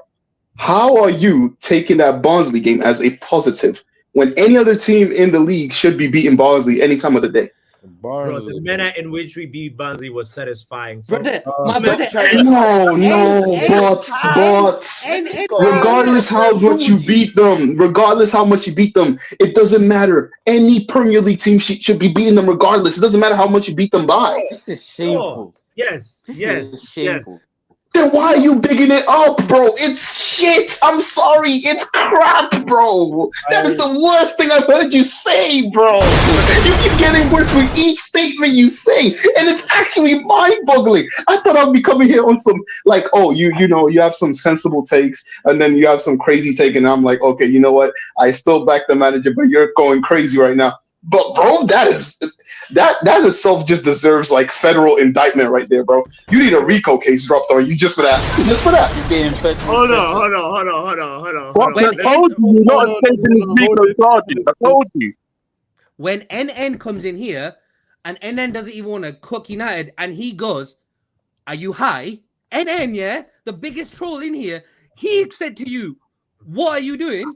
How are you taking that Barnsley game as a positive when any other team in the league should be beating Barnsley any time of the day? Bro, the Barnsley. manner in which we beat Barnsley was satisfying. Brother, my Stop brother. trying to- Regardless how much you beat them, it doesn't matter. Any Premier League team should be beating them regardless. It doesn't matter how much you beat them by. This is shameful. Yes, This yes, is shameful. Then why are you bigging it up, bro? It's shit. I'm sorry. It's crap, bro. That is the worst thing I've heard you say, bro. You keep getting worse with each statement you say, and it's actually mind-boggling. I thought I'd be coming here on some like, oh, you know, you have some sensible takes, and then you have some crazy take, and I'm like, okay, you know what? I still back the manager, but you're going crazy right now. But bro, that itself just deserves like federal indictment right there, bro. You need a RICO case dropped on you just for that. Just for that. You're getting fed. Hold on. When I told you, you're not taking his legal charges. I told you. when NN comes in here and NN doesn't even want to cook United and he goes, "Are you high?" NN, yeah, the biggest troll in here, he said to you, "What are you doing?"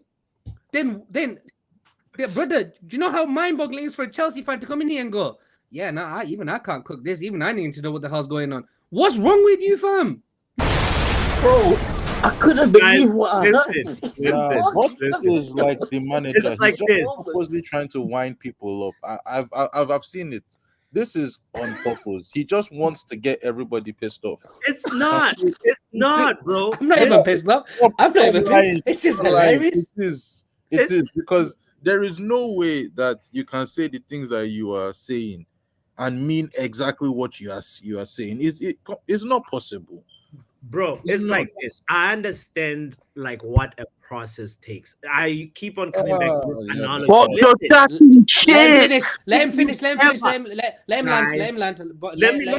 Then, brother, do you know how mind-boggling it is for a Chelsea fan to come in here and go, "Yeah, nah, I can't cook this. Even I need to know what the hell's going on." What's wrong with you, fam? Bro, I couldn't believe what I heard. This is like the manager. It's like He's this. purposely trying to wind people up. I've seen it. This is on purpose. He just wants to get everybody pissed off. It's not. It's not, bro. I'm not even pissed off. I'm not even pissed. It's just hilarious. It is because there is no way that you can say the things that you are saying and mean exactly what you are saying. It's not possible. Bro, it's like this. I understand like what a process takes. I keep on coming back to this analogy. Let him finish. Let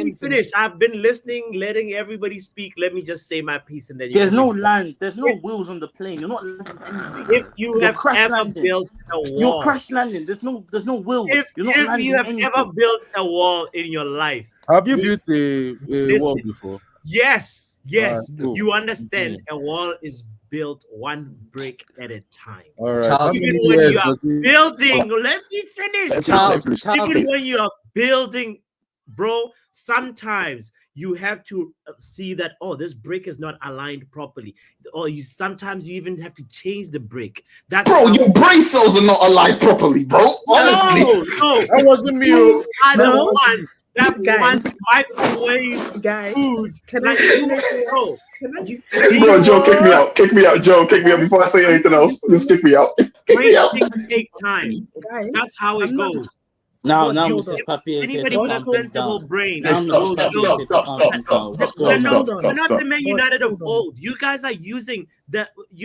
me finish. I've been listening, letting everybody speak. Let me just say my piece, and then There's no land. There's no wheels on the plane. You're not landing anything. If you have ever built a wall, you're crash landing. There's no wheels. If you have ever built a wall in your life, have you built a wall before? Yes. Cool. You understand a wall is built one brick at a time. All right. Even when you are building, let me finish. Even when you are building, bro, sometimes you have to see that, oh, this brick is not aligned properly. Or sometimes you even have to change the brick. That's bro, your brain cells are not aligned properly, bro. Honestly. No. That wasn't me. You are the one that wants microwave food. Can like, I Bro, Joe, kick me out. Kick me out, Joe. Kick me out before I say anything else. Just kick me out. Kick me out. Things take time. That's how it goes. Now, Mr. Papi, anybody with a sensible brain. Stop. We're not the Man United of old. You guys are you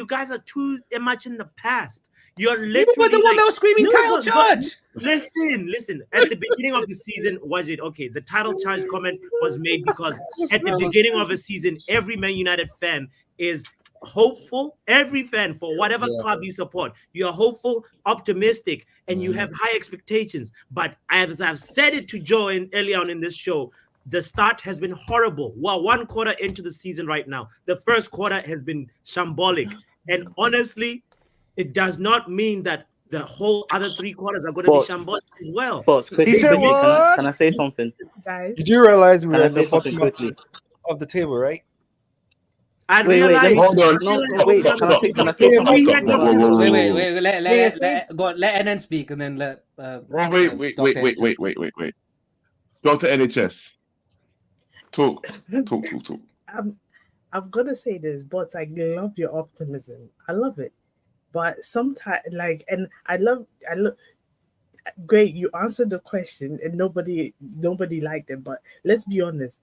guys are too much in the past. You're literally you were the one that was screaming title charge. Listen. At the beginning of the season, was it okay? The title charge comment was made because at the beginning of a season, every Man United fan is hopeful. Every fan, for whatever club you support, you are hopeful, optimistic, and you have high expectations. But as I've said it to Joe early on in this show, the start has been horrible. We're one quarter into the season right now. The first quarter has been shambolic, and honestly, it does not mean that the whole other 3 quarters are going to be shambolic as well. Boss, quickly, can I say something? Guys, you do realize we're at the bottom of the table, right? I Wait, realize. hold on. No, wait. Can I say something? Wait. Let NN speak and then let. Wait. Dr. NHS. Talk. I'm gonna say this, but I love your optimism. I love it. But sometimes, and I love. Great, you answered the question, and nobody liked it. But let's be honest,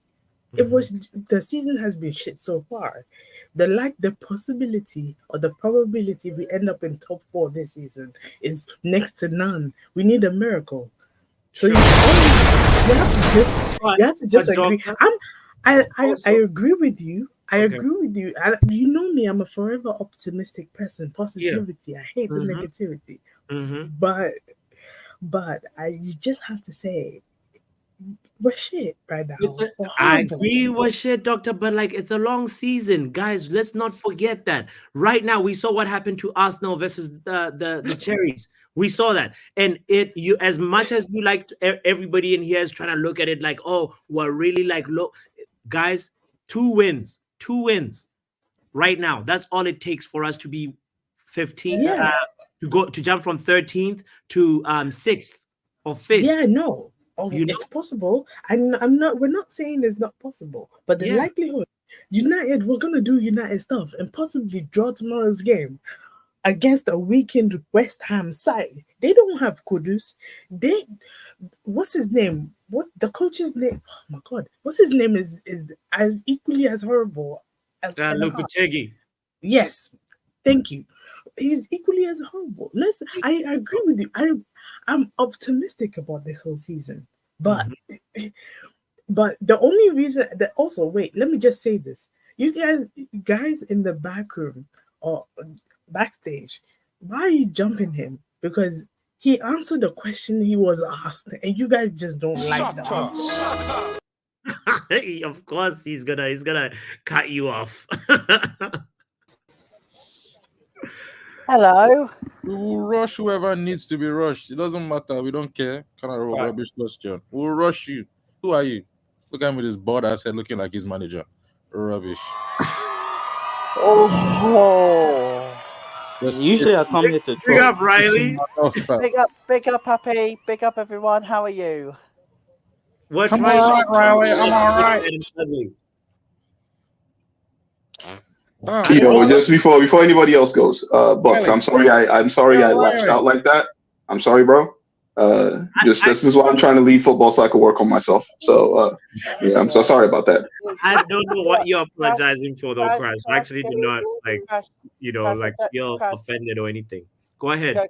it was the season has been shit so far. The possibility or the probability we end up in top 4 this season is next to none. We need a miracle. So you have to just agree. I agree with you. I agree with you. You know me, I'm a forever optimistic person. Positivity. I hate the negativity. But you just have to say, we're shit right now. It's a, We're I horrible. agree with shit, doctor, but like it's a long season, guys. Let's not forget that. Right now, we saw what happened to Arsenal versus the Cherries. We saw that, and you as much as you like everybody in here is trying to look at it like, oh, we're really like low, guys. 2 wins right now. That's all it takes for us to be 15. Yeah. To jump from 13th to 6th or 5th. Yeah, no. Oh, You know? it's possible. I'm not. We're not saying it's not possible, but the Yeah. likelihood, United, we're gonna do United stuff and possibly draw tomorrow's game against a weakened West Ham side. They don't have Kudus. What's his name? What the coach's name? Oh my god, what's his name is as equally as horrible as Ten Hag. Lopetegui. Yes, thank you. He's equally as horrible. I agree with you. I'm optimistic about this whole season, but but the only reason that also wait, let me just say this: you guys in the back room or backstage, why are you jumping him? Because he answered the question he was asked, and you guys just don't like the answer. Of course, he's gonna cut you off. Hello. We will rush whoever needs to be rushed. It doesn't matter. We don't care. Kind of rubbish question. We'll rush you. Who are you? Look at me, this bored ass head looking like his manager. Rubbish. Oh. Usually I come here to Big up, Riley. Big up, Happy. Big up, everyone. How are you? What? I'm all right, Riley. I'm all right. Yo, just before anybody else goes, Bucks, I'm sorry I lashed out like that. I'm sorry, bro. This is why I'm trying to leave football so I can work on myself. So yeah, I'm so sorry about that. I don't know what you're apologizing for, though, Crash. I actually do not feel offended or anything. Go ahead.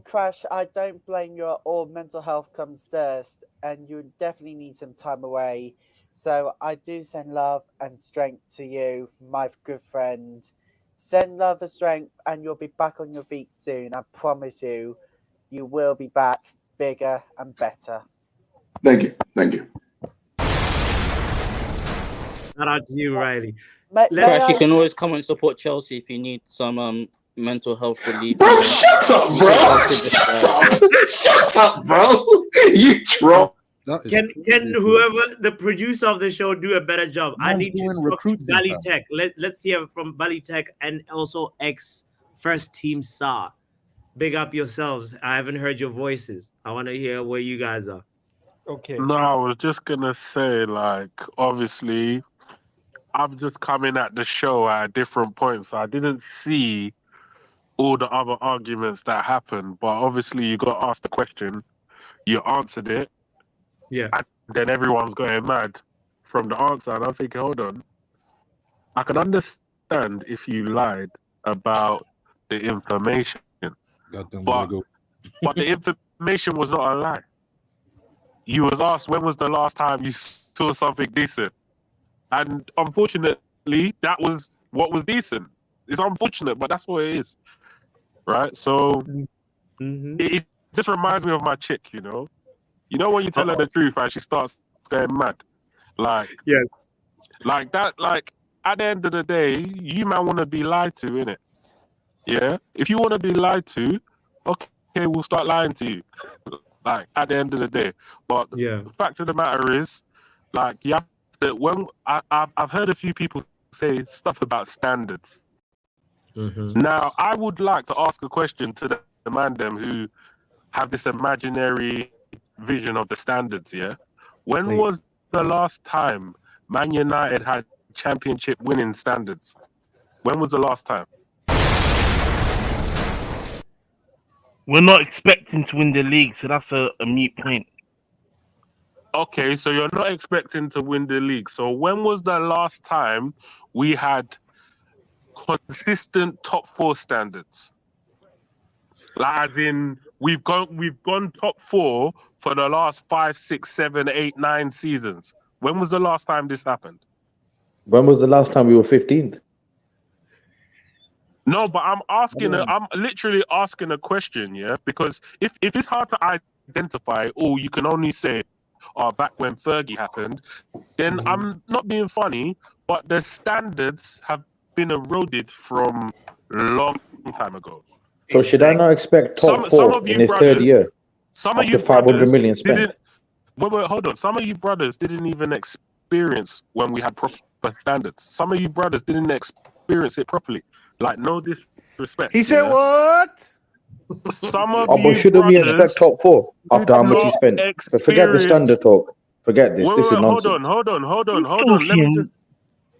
Crash, I don't blame you at all. Mental health comes first, and you definitely need some time away. So I do send love and strength to you, my good friend. Send love and strength, and you'll be back on your feet soon. I promise you, you will be back bigger and better. Thank you. Shout out to you, Riley. Crash, you can always come and support Chelsea if you need some mental health relief. Bro, shut up, bro. Shut up, bro. You troll. Can whoever the producer of the show do a better job? I need to talk to Bally Tech. Let's hear from Bally Tech and also ex first team SAR. Big up yourselves. I haven't heard your voices. I want to hear where you guys are. Okay. No, I was just gonna say, like, obviously, I've just come in at the show at a different point, so I didn't see all the other arguments that happened. But obviously, you got asked the question, you answered it, yeah, and then everyone's going mad from the answer. And I'm thinking, hold on, I can understand if you lied about the information, but the information was not a lie. You was asked when was the last time you saw something decent, and unfortunately, that was what was decent. It's unfortunate, but that's what it is, right? So it just reminds me of my chick, you know when you tell her the truth and she starts going mad, like yes, like that. Like at the end of the day, you might want to be lied to, innit? Yeah, if you want to be lied to, okay, we'll start lying to you. Like at the end of the day, but the fact of the matter is, like you have to. When I've heard a few people say stuff about standards. Now I would like to ask a question to the man them who have this imaginary vision of the standards. Yeah, when was the last time Man United had championship winning standards? When was the last time? We're not expecting to win the league, so that's a moot point. Okay, so you're not expecting to win the league. So when was the last time we had consistent top 4 standards? Like as in we've gone top 4 for the last 5, 6, 7, 8, 9 seasons. When was the last time this happened? When was the last time we were 15th? No, but I'm literally asking a question, yeah? Because if it's hard to identify, or you can only say, back when Fergie happened, then I'm not being funny, but the standards have been eroded from long time ago. So should I not expect top Some four of in you his third brothers, year some of after you 500 brothers million spent? didn't. Wait, hold on. Some of you brothers didn't even experience when we had proper standards. Some of you brothers didn't experience it properly. Like, no disrespect. He said what? Some of But you shouldn't we expect brothers top four after did how much he not spent? But forget the experience. standard talk. Forget this. Wait, This is hold nonsense. on. Let me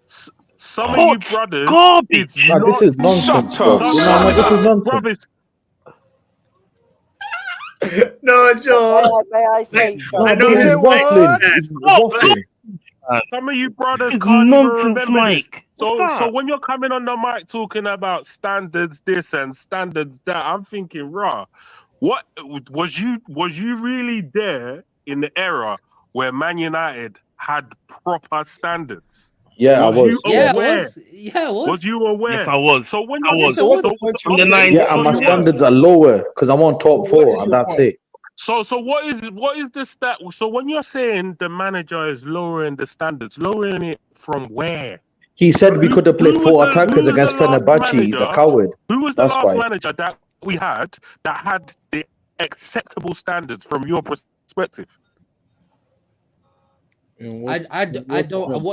just. Some of you brothers garbage. did No, not. this is nonsense, bro. No, this is nonsense. Rubbish. No, Joe. May I say No, something? this is waffling. It's waffling. Some of you brothers It's can't even nonsense, remember this. Mike. What's So that? when you're coming on the mic talking about standards this and standards that, I'm thinking, rah, what was you really there in the era where Man United had proper standards? Yeah, I was. You aware? Yeah, it was. Was you aware? Yes, I was. So when I you're was. So what's the point? From the 90s. Yeah, and my yes. standards are lower because I want top What four, is and your that's point? it. So what is the stat? So when you're saying the manager is lowering the standards, lowering it from where? He said we could have played Who four was attackers the against last Fenerbahce. He's a manager? coward. Who was the That's last why. manager that we had that had the acceptable standards from your perspective? In what sense? I don't know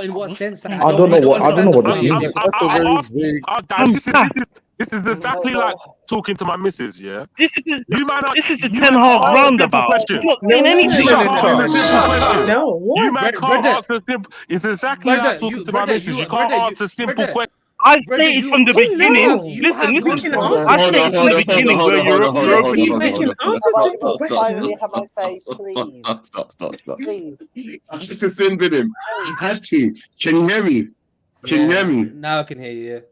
what this means. That's a very vague. This is exactly like talking to my missus, yeah? This is the You Ten man Hag can't ask a simple roundabout. question. He's not No, saying no, no, anything. no, You no, can't no, ask a simple question. no. What? You man can't Brother. ask a simple. It's exactly like talking to my missus. You can't answer simple questions. I stated from the beginning. Listen. We can I answer stated from the beginning where you're open. We can answer simple Finally, questions. have I say, please, Stop. please. I had to send with him. I had to. Can you hear me? Can you hear me? Now I can hear you.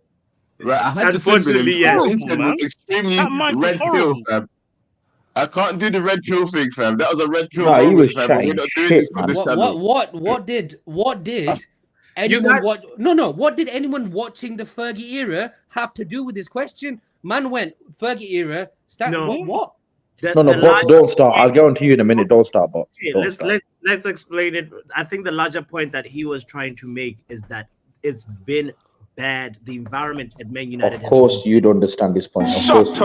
Right, I had to send with him. Unfortunately, yes. What he Horrible, said man. was extremely That mic was red pill, horrible. fam. I can't do the red pill thing, fam. That was a red pill Nah, he moment, was fam. But we're chatting not doing shit, this on this channel. What did anyone what did anyone watching the Fergie era have to do with this question? Man went Fergie era. No. What? No, bots don't start. I'll guarantee you in a minute. Don't start, bots. Okay, Don't start. let's explain it. I think the larger point that he was trying to make is that it's been bad. The environment at Man United Of course, you don't understand this point. Of course.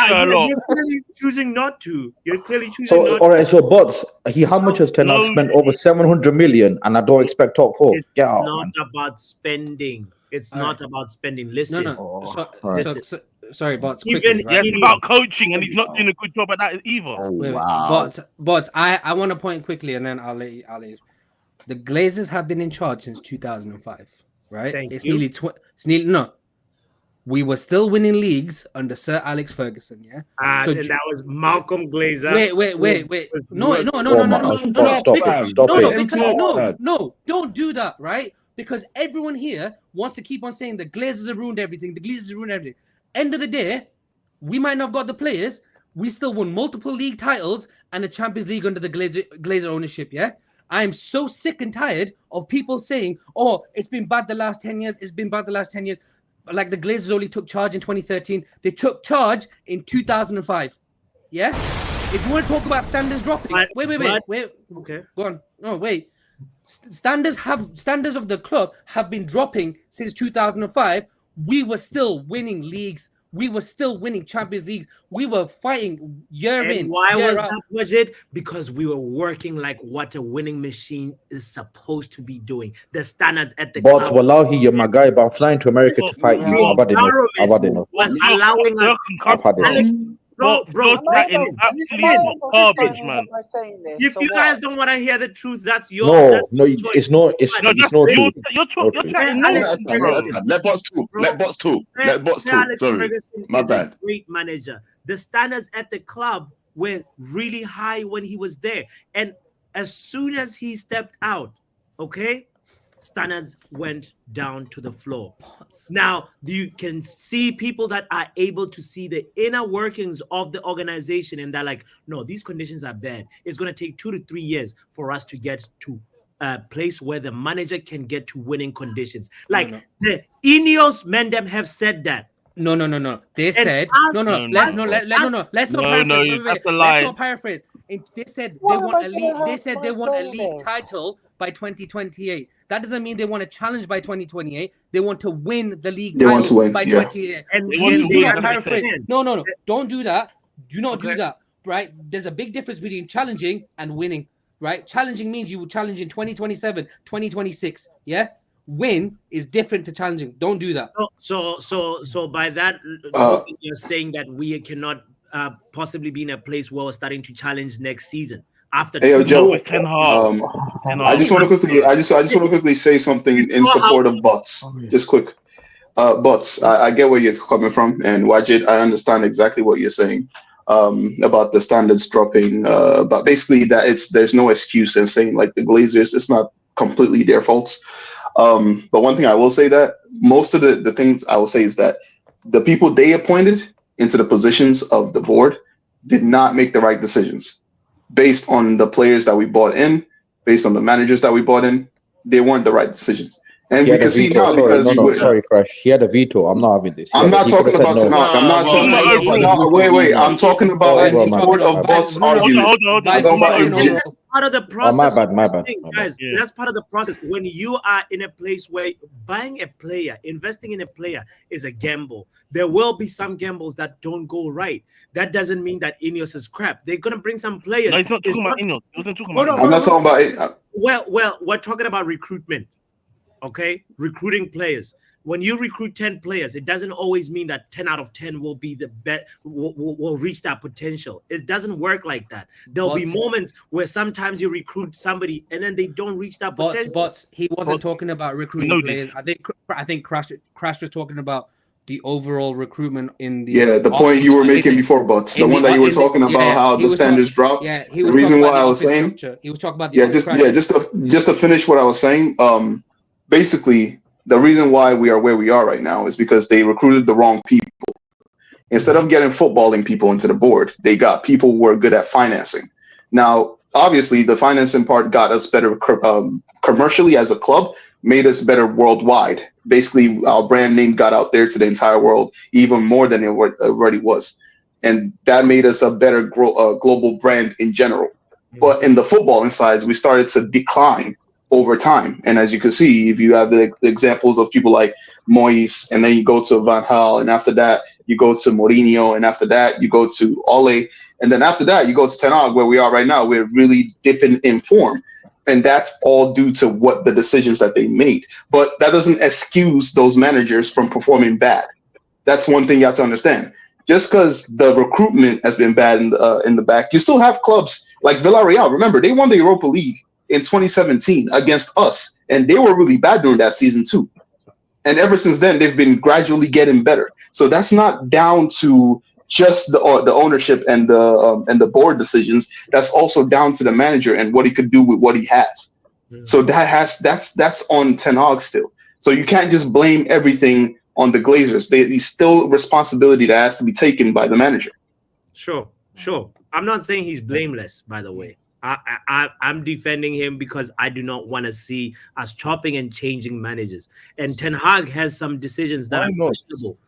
You're clearly choosing not to. You're clearly choosing So, not all right. So, bots. How much has Ten Hag No, spent? Over 700 million, and I don't expect top four. It's Get out, not man. about spending. It's All not right. about spending. Listen. No. Listen. Sorry, bots. Even- Quickly, right? Yes, about coaching, and he's not doing a good job at that either. Wait, Wow. But I want to point quickly, and then I'll let you. The Glazers have been in charge since 2005, right? Thank It's you. nearly no. We were still winning leagues under Sir Alex Ferguson, yeah. And that was Malcolm Glazer. Wait. No. Don't do that, right? Because everyone here wants to keep on saying the Glazers have ruined everything. The Glazers have ruined everything. End of the day, we might not have got the players. We still won multiple league titles and a Champions League under the Glazer ownership, yeah? I am so sick and tired of people saying, oh, it's been bad the last 10 years. It's been bad the last 10 years. Like the Glazers only took charge in 2013. They took charge in 2005. Yeah? If you want to talk about standards dropping, wait. Okay. Go on. No, wait. Standards of the club have been dropping since 2005. We were still winning leagues. We were still winning Champions League. We were fighting year in. Why year was out. that budget? Because we were working like what a winning machine is supposed to be doing. The standards at the Bots, club wallahi, you're my guy, but I'm flying to America to fight you. I've had enough. I've had enough. was allowing us. I've had enough. Bro, garbage, man. If you guys don't want to hear the truth, that's your No, it's not. It's no truth. You're chatting Let bots talk. Let bots talk. Let bots talk. Alex Sorry, Ferguson my is bad. a great manager. The standards at the club were really high when he was there, and as soon as he stepped out, okay, standards went down to the floor. Now you can see people that are able to see the inner workings of the organization, and they're like, no, these conditions are bad. It's going to take 2 to 3 years for us to get to a place where the manager can get to winning conditions. Like the Ineos Mendem have said that. No. They said no. Let's not paraphrase. That's a lie. Let's not paraphrase. They said Why they am want I a gonna league. They hurt said they want a myself league this? title by 2028. That doesn't mean they want to challenge by 2028. They want to win the league They want to title win, by yeah. 2028. And They want Please to do win, not that's what they said. paraphrase. No. Don't do that. Do not do Okay. that. Right? There's a big difference between challenging and winning. Right? Challenging means you will challenge in 2027, 2026. Yeah. Win is different to challenging. Don't do that. So by that Uh, token, you're saying that we cannot possibly be in a place where we're starting to challenge next season after Hey, yo, 2 Not Joe. with Ten Hag. Ten I Hag. just want to quickly. I just want to quickly say something You in saw how support of Bots. Just quick. Bots. I get where you're coming from, and Wajid, I understand exactly what you're saying. About the standards dropping. But basically, that there's no excuse in saying like the Glazers. It's not completely their faults. But one thing I will say that most of the things I will say is that the people they appointed into the positions of the board did not make the right decisions based on the players that we bought in, based on the managers that we bought in. They weren't the right decisions. And He we had a can see veto. now Sorry, because sorry, Crash. He had a veto. I'm not having this. I'm not He could talking have said about no. Tanakh. I'm not Talking about talking. overall. No, wait. I'm talking about in Overall, my support bad, of my bad. Bots' No, argument. Hold on. I'm Vibes talking is about talking in over. part of the Oh, my process. bad, my of bad, thing, my bad. guys. That's part of the process. When you are in a place where buying a player, investing in a player is a gamble. There will be some gambles that don't go right. That doesn't mean that Ineos is crap. They're gonna bring some players. No, he's not It's talking about not- Ineos. He wasn't talking Hold about on, I'm not hold on. talking about it. Well, we're talking about recruitment. Okay, recruiting players. When you recruit 10 players, it doesn't always mean that 10 out of 10 will be the best, will reach that potential. It doesn't work like that. There'll be But- moments where sometimes you recruit somebody and then they don't reach that potential. But he wasn't talking about recruiting know players. this. I think Crash was talking about the overall recruitment in the Yeah, the point you were making before, Bots, the one that you were talking about how the standards dropped. He The was reason talking why about I the was office saying, structure. He was talking about the just to finish what I was saying. Basically, the reason why we are where we are right now is because they recruited the wrong people. Instead of getting footballing people into the board, they got people who are good at financing. Now, obviously, the financing part got us better commercially as a club, made us better worldwide. Basically, our brand name got out there to the entire world even more than it already was. And that made us a better global brand in general. But in the footballing sides, we started to decline over time. And as you can see, if you have the examples of people like Moyes, and then you go to Van Gaal, and after that, you go to Mourinho, and after that, you go to Ole, and then after that, you go to Ten Hag, where we are right now. We're really dipping in form. And that's all due to what the decisions that they made. But that doesn't excuse those managers from performing bad. That's one thing you have to understand. Just because the recruitment has been bad in the back, you still have clubs like Villarreal. Remember, they won the Europa League in 2017 against us, and they were really bad during that season too. And ever since then, they've been gradually getting better. So that's not down to just the ownership and the board decisions. That's also down to the manager and what he could do with what he has. So that's on Ten Hag still. So you can't just blame everything on the Glazers. There's still responsibility that has to be taken by the manager. Sure. I'm not saying he's blameless, by the way. I'm defending him because I do not want to see us chopping and changing managers. And Ten Hag has some decisions that Why are not? questionable.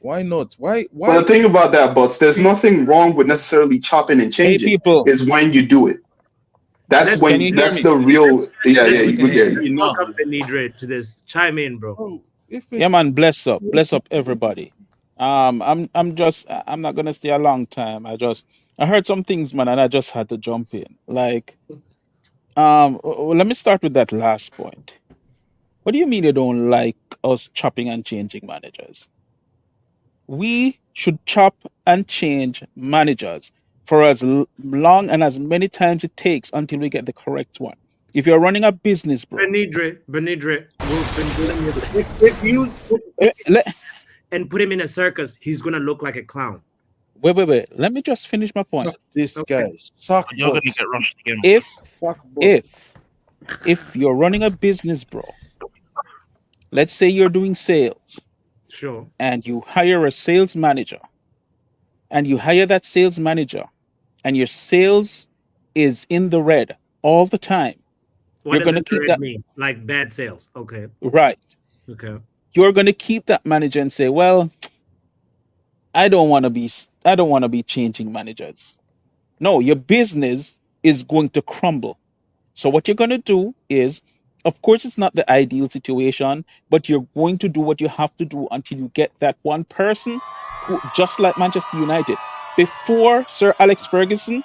Why not? Why? Well, the thing about that, Butts, there's nothing wrong with necessarily chopping and changing. people. It's when you do it. That's Can when that's the real. Yeah, we we get it. welcome Benidre to this. Chime in, bro. Yeah, man, bless up everybody. I'm not gonna stay a long time. I heard some things, man, and I just had to jump in. Like, let me start with that last point. What do you mean you don't like us chopping and changing managers? We should chop and change managers for as long and as many times it takes until we get the correct one. If you're running a business, bro, Benidre, we've been dealing with it. If you and put him in a circus, he's gonna look like a clown. wait. Let me just finish my point. This guy, suck You're gonna butts. get rushed again. If you're running a business, bro, let's say you're doing sales, Sure. and you hire a sales manager, and you hire that sales manager, and your sales is in the red all the time. What You're does gonna it keep that mean? Like bad sales. Okay. right. Okay. You're gonna keep that manager and say, "Well, I don't want to be changing managers." No, your business is going to crumble. So what you're going to do is, of course, it's not the ideal situation, but you're going to do what you have to do until you get that one person who, just like Manchester United, before Sir Alex Ferguson,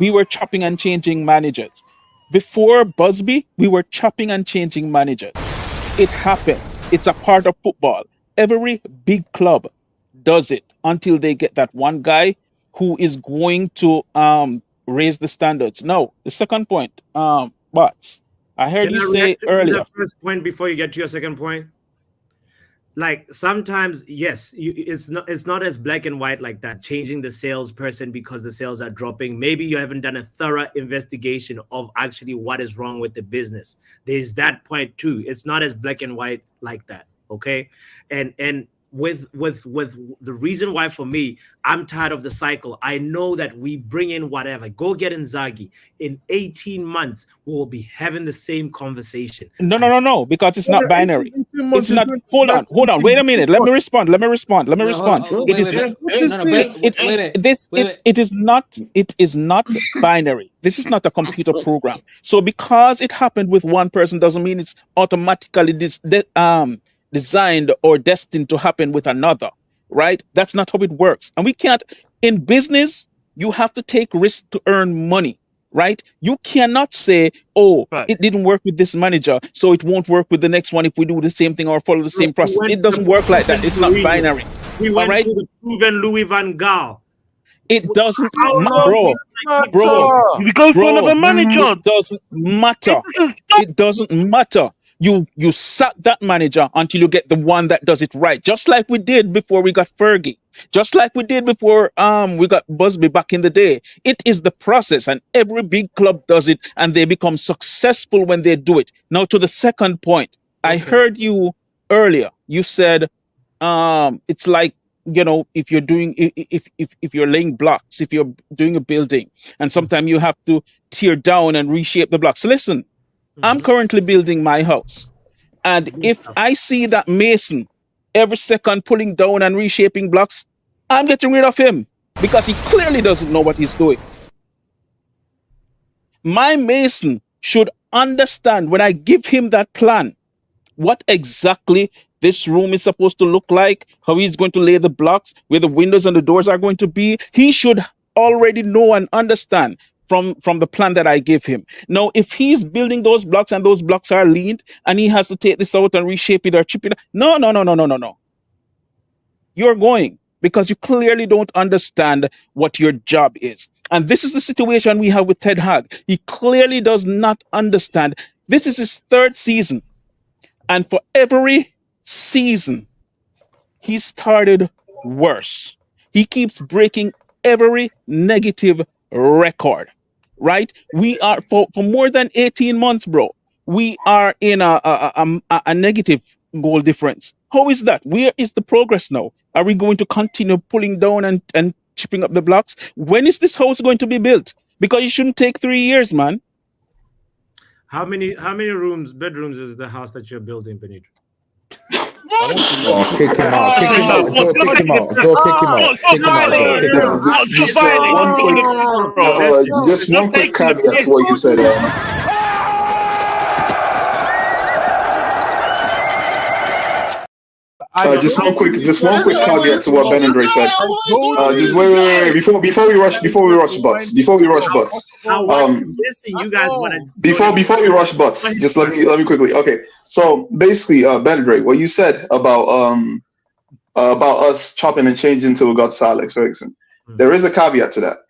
we were chopping and changing managers. Before Busby, we were chopping and changing managers. It happens. It's a part of football. Every big club does it until they get that one guy who is going to raise the standards. Now, the second point, but I heard Can you I say react to earlier. that first point before you get to your second point? Like sometimes, yes, it's not as black and white like that. Changing the salesperson because the sales are dropping. Maybe you haven't done a thorough investigation of actually what is wrong with the business. There's that point too. It's not as black and white like that. Okay, and with the reason why for me, I'm tired of the cycle. I know that we bring in whatever, go get Inzaghi. In 18 months, we will be having the same conversation. No, because it's not binary. It's not. Hold on. Wait a minute. Let me respond. It is not. It is not binary. This is not a computer program. So because it happened with one person doesn't mean it's automatically designed or destined to happen with another, right? That's not how it works. And we can't, in business, you have to take risks to earn money, right? You cannot say, oh, it didn't work with this manager, so it won't work with the next one if we do the same thing or follow the same process. It doesn't work like that. It's not binary. We went to the proven Louis van Gaal. It doesn't, bro. We go for another manager. It doesn't matter. It doesn't matter. You sack that manager until you get the one that does it right. Just like we did before we got Fergie. Just like we did before we got Busby back in the day. It is the process, and every big club does it, and they become successful when they do it. Now to the second point. I heard you earlier. You said it's like, you know, if you're doing if you're laying blocks, if you're doing a building, and sometimes you have to tear down and reshape the blocks. Listen, I'm currently building my house, and if I see that mason every second pulling down and reshaping blocks, I'm getting rid of him because he clearly doesn't know what he's doing. My mason should understand when I give him that plan what exactly this room is supposed to look like, how he's going to lay the blocks, where the windows and the doors are going to be. He should already know and understand from the plan that I give him. Now, if he's building those blocks and those blocks are leaned and he has to take this out and reshape it or chip it, no. You're going because you clearly don't understand what your job is. And this is the situation we have with Ted Hag. He clearly does not understand. This is his third season. And for every season, he started worse. He keeps breaking every negative record, right? We are for more than 18 months, bro. We are in a negative goal difference. How is that? Where is the progress now? Are we going to continue pulling down and chipping up the blocks? When is this house going to be built? Because it shouldn't take 3 years, man. How many bedrooms is the house that you're building, Benito? Oh, kick him out. Kick him out. Go kick him out. Go kick him out. Kick him out. Go kick him out. Just one quick caveat to what you said. Just one quick caveat to what Ben Andre said. Just wait. Before we rush butts. Listen, you guys want to before we rush butts. Just let me quickly. Okay, so basically, Ben Andre, what you said about us chopping and changing until we got Sir Alex Ferguson. There is a caveat to that.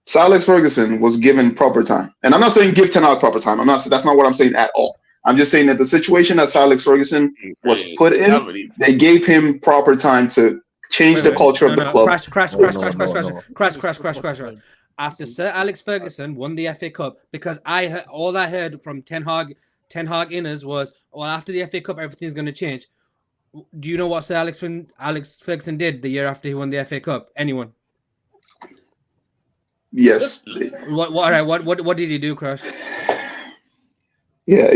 Sir Alex Ferguson was given proper time, and I'm not saying give Ten Hag proper time. That's not what I'm saying at all. I'm just saying that the situation that Sir Alex Ferguson was put in, they gave him proper time to change the culture of the club. Crash. After Sir Alex Ferguson won the FA Cup, because all I heard from Ten Hag inners was, well, after the FA Cup, everything's going to change. Do you know what Sir Alex Ferguson did the year after he won the FA Cup? Anyone? Yes. What did he do, Crash? Yeah,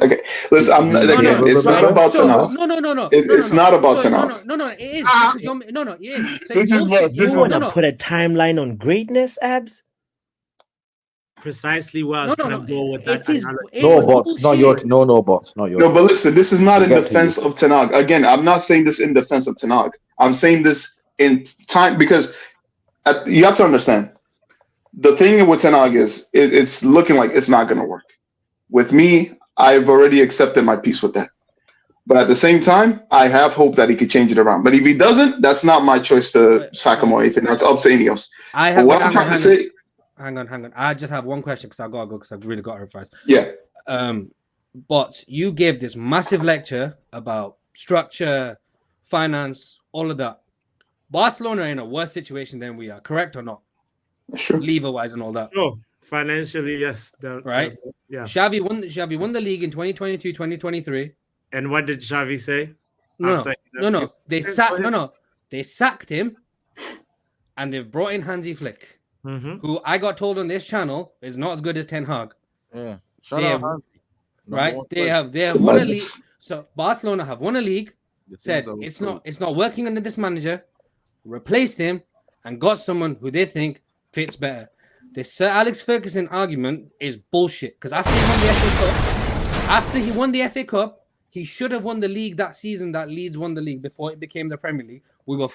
okay. Listen, I'm not, again. It's not about Ten Hag. It's not about Ten Hag. No, it is because you're it is. So This is what You want to put a timeline on greatness, Abs? Precisely what I was trying to go with that. No bots, not your no bots, not your. No, but listen, this is not in defense of Ten Hag. Again, I'm not saying this in defense of Ten Hag. I'm saying this in time because you have to understand the thing with Ten Hag is it's looking like it's not going to work. With me, I've already accepted my peace with that. But at the same time, I have hope that he could change it around. But if he doesn't, that's not my choice to sack him or anything. That's up to Ineos. What I'm trying to say. Hang on. I just have one question because I gotta go because I've really got to fast. Yeah. But you gave this massive lecture about structure, finance, all of that. Barcelona are in a worse situation than we are, correct or not? Sure. Lever-wise and all that. No, financially, yes. Right? Yeah. Xavi won the league in 2022, 2023. And what did Xavi say? No. They sacked him, and they've brought in Hansi Flick, who I got told on this channel is not as good as Ten Hag. Yeah, shout out Hansi. Right? They have won a league. So Barcelona have won a league. Said it's not working under this manager. Replaced him and got someone who they think fits better. The Sir Alex Ferguson argument is bullshit because after he won the FA Cup, he should have won the league that season that Leeds won the league before it became the Premier League. We were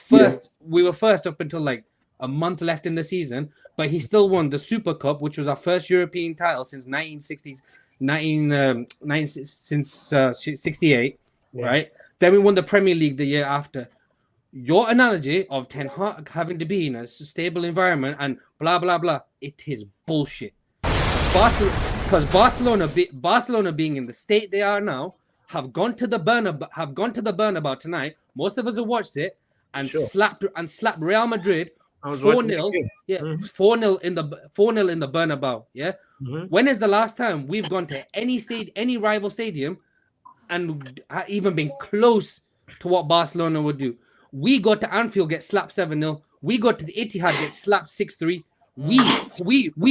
first up until like a month left in the season, but he still won the Super Cup, which was our first European title since 68, right? Then we won the Premier League the year after. Your analogy of Ten Hag having to be in a stable environment and blah blah blah, it is bullshit. Because Barcelona being in the state they are now have gone to the burnabout tonight. Most of us have watched it and slapped Real Madrid 4-0. Yeah, 4-0 in the 4-0 in the Bernabeu. Yeah. When is the last time we've gone to any rival stadium and even been close to what Barcelona would do? We go to Anfield, get slapped 7-0. We go to the Etihad, get slapped 6-3. We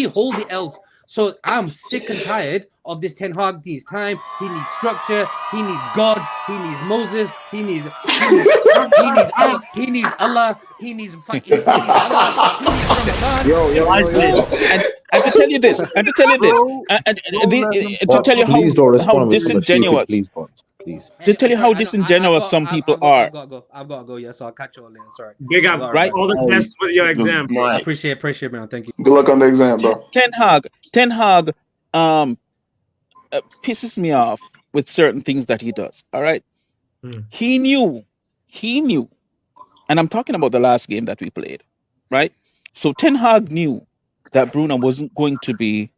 hold the L's. So I'm sick and tired of this Ten Hag. He needs time. He needs structure. He needs God. He needs Moses. He needs Allah. He needs Allah. He needs Allah. Yo. And to tell you this, to tell you how disingenuous. Please. To tell you how disingenuous some people are. I've got to go. Yeah, so I'll catch you all later. Sorry. Big up, right? All the best with your exam. I appreciate it, man. Thank you. Good luck on the exam, bro. Ten Hag, pisses me off with certain things that he does. All right. He knew, and I'm talking about the last game that we played, right? So Ten Hag knew that Bruno wasn't going to be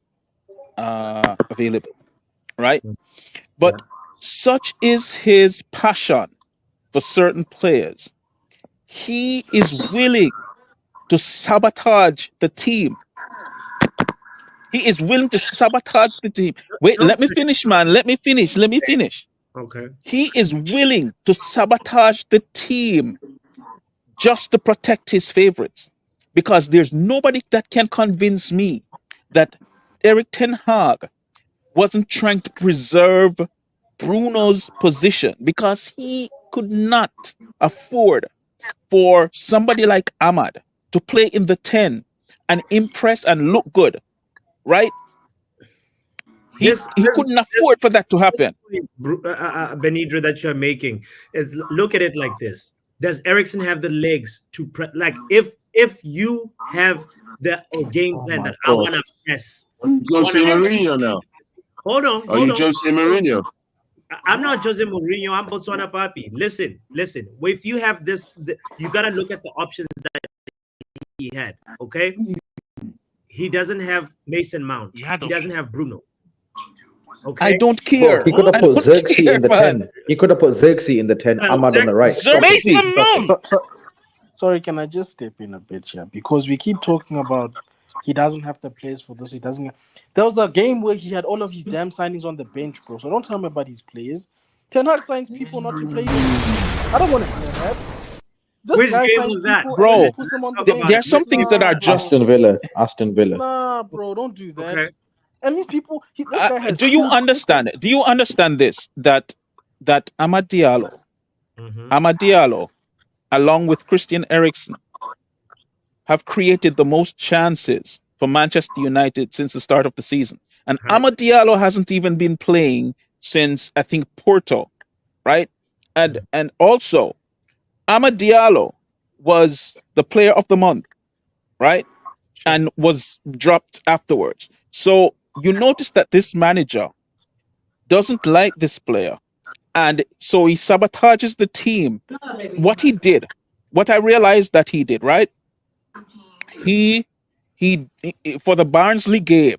available, right? But such is his passion for certain players. He is willing to sabotage the team. He is willing to sabotage the team. Wait, let me finish, man. Let me finish. Okay. He is willing to sabotage the team just to protect his favorites. Because there's nobody that can convince me that Erik Ten Hag wasn't trying to preserve Bruno's position, because he could not afford for somebody like Ahmad to play in the 10 and impress and look good, right? He couldn't afford for that to happen. Benidra, that you're making is, look at it like this: does Eriksen have the legs to if you have the game plan that I want to press? Jose Mourinho now. Hold on. Are you Jose Mourinho? I'm not Jose Mourinho. I'm Botswana Papi. Listen. If you have this, you gotta look at the options that he had. Okay, he doesn't have Mason Mount. He doesn't have Bruno. Okay, I don't care. He could have put Xerxes in the 10. He could have put Xerxes in the 10. Ahmad on the right. Mason Mount. Sorry, can I just step in a bit here? Because we keep talking about he doesn't have the players for this. He doesn't. There was a game where he had all of his damn signings on the bench, bro. So don't tell me about his players. Ten Hag signs people not to play. I don't want to hear that. Which game was that, bro? There are some things that are just Aston Villa. Nah, bro, don't do that. Okay. And these people, this guy has. Do you understand? Do you understand this? That Amad Diallo, along with Christian Eriksen, have created the most chances for Manchester United since the start of the season. And Amad Diallo hasn't even been playing since, I think, Porto, right? And also, Amad Diallo was the player of the month, right? And was dropped afterwards. So you notice that this manager doesn't like this player. And so he sabotages the team. What he did, what I realized that he did, right? He for the Barnsley game,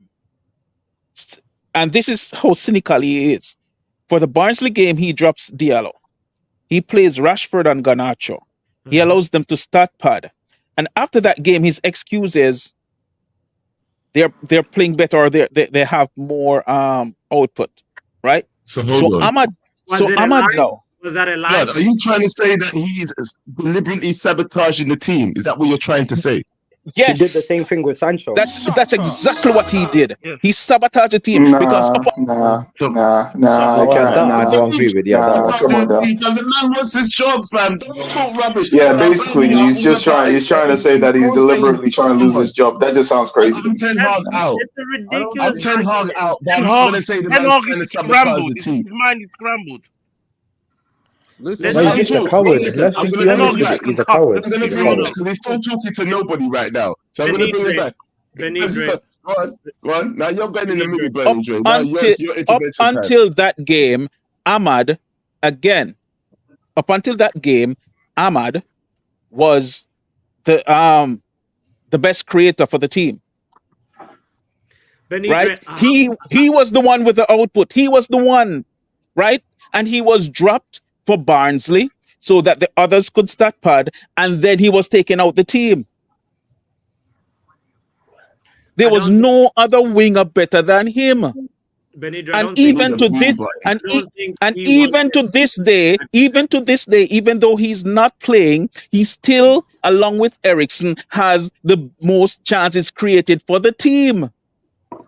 and this is how cynical he is. For the Barnsley game, he drops Diallo. He plays Rashford and Garnacho. He allows them to start pad. And after that game, his excuse is they're playing better or they have more output, right? So hold on. Ahmad, Was it a Ahmad lie? now. Was that a lie? Blood, are you trying to say that he's deliberately sabotaging the team? Is that what you're trying to say? Yes. He did the same thing with Sancho. That's exactly what he did. He sabotaged the team because I don't agree with you. Come on, dog. The man wants his job, fam. Don't talk rubbish. Yeah, basically, he's trying to say that he's deliberately trying to lose his job. That just sounds crazy. I'm Ten Hag out. It's a ridiculous. I'm Ten Hag out. But Ten I'm not Hag going to say the man's trying to is sabotage scrambled. the team. His mind is scrambled. Listen, No, he's just a coward. Let's just be honest with it. He's a coward. I'm going to bring him back because he's still talking to nobody right now. So I'm going to bring him back. Go on. Now you're going in the movie, Bernie Dre. Now up until that game, Ahmad, again, up until that game, Ahmad was the best creator for the team. Right? He was the one with the output. He was the one, right? And he was dropped for Barnsley so that the others could start pad, and then he was taking out the team. There was no other winger better than him. And even to this day, even though he's not playing, he still, along with Eriksen, has the most chances created for the team.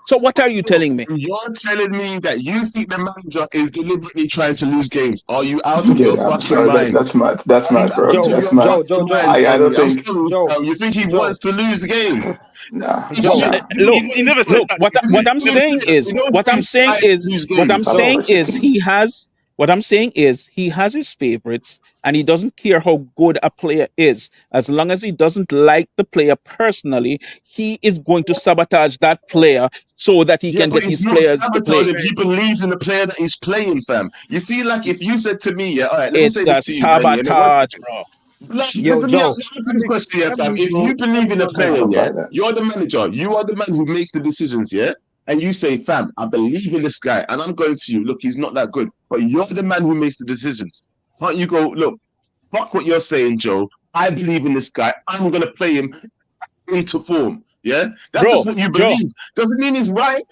So what are you telling me? You're telling me that you think the manager is deliberately trying to lose games. Are you out of your fucking mind? That's mad. That's mad, bro. That's mad. I don't think. You think he wants to lose games? Nah. Look. What I'm saying is he has his favorites, and he doesn't care how good a player is. As long as he doesn't like the player personally, he is going to sabotage that player so that he can get his players to play. If he believes in the player that he's playing, fam. You see, like if you said to me, all right, let me It's say a this to you, sabotage, bro. Listen to me answer this question, yeah, fam. If you believe in the player, yeah, you're the manager. You are the man who makes the decisions, yeah. And you say, fam, I believe in this guy, and I'm going to you. Look, he's not that good, but you're the man who makes the decisions. Can't you go, look, fuck what you're saying, Joe. I believe in this guy. I'm going to play him into form. Yeah? That's just what you believe. Doesn't mean he's right,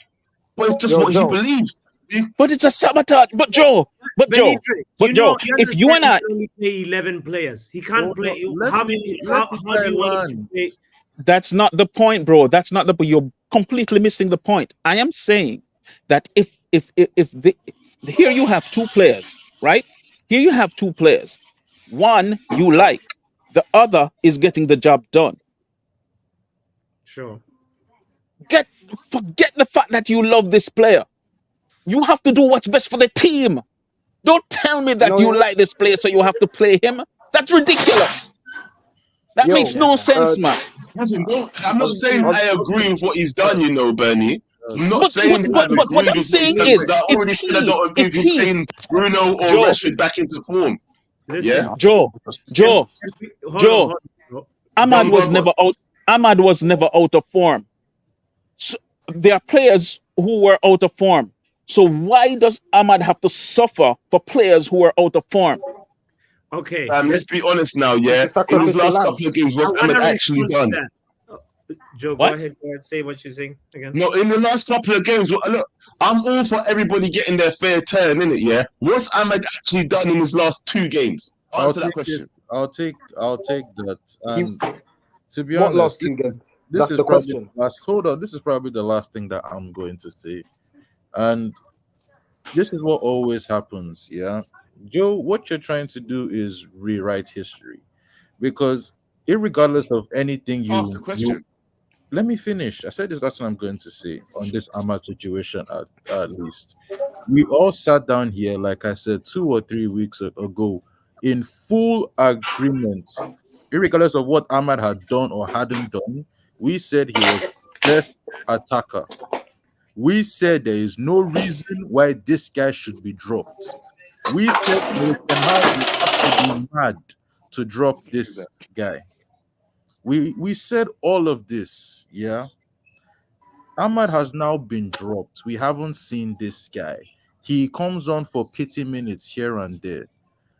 but it's just what he believes. But it's a sabotage. But Joe, if you and I only play 11 players, he can't play. How many? How do you want him to play? That's not the point, bro. That's not the point. You're completely missing the point. I am saying that if here you have two players, right? Here you have two players. One you like, the other is getting the job done. Sure. Forget the fact that you love this player. You have to do what's best for the team. Don't tell me that you like this player, so you have to play him. That's ridiculous. That makes no sense, man. I'm not saying I agree with what he's done, you know, Bernie. I'm not saying I agree with what I'm saying is, I already said I don't agree with him playing Bruno or Rashford back into form. Yeah, Joe. Ahmad was never out of form. So there are players who were out of form. So why does Ahmad have to suffer for players who are out of form? Okay. Let's be honest now, yeah. In his last couple of games, what's Ahmad actually done? Joe, go ahead. Say what you're saying again. No, in the last couple of games, look, I'm all for everybody getting their fair turn, innit, yeah? What's Ahmad actually done in his last two games? Answer that question. I'll take that. And to be What honest, last two games? this That's is the probably question. the last. Hold on, this is probably the last thing that I'm going to say, and this is what always happens. Yeah, Joe, what you're trying to do is rewrite history, because irregardless of anything Ask the you question. let me finish. I said this. That's what I'm going to say on this Ahmad situation. At least we all sat down here, like I said, 2 or 3 weeks ago, in full agreement, regardless of what Ahmad had done or hadn't done. We said he was best attacker. We said there is no reason why this guy should be dropped. We said Erik ten Hag would have to be mad to drop this guy. We said all of this, yeah. Ahmad has now been dropped. We haven't seen this guy. He comes on for pity minutes here and there.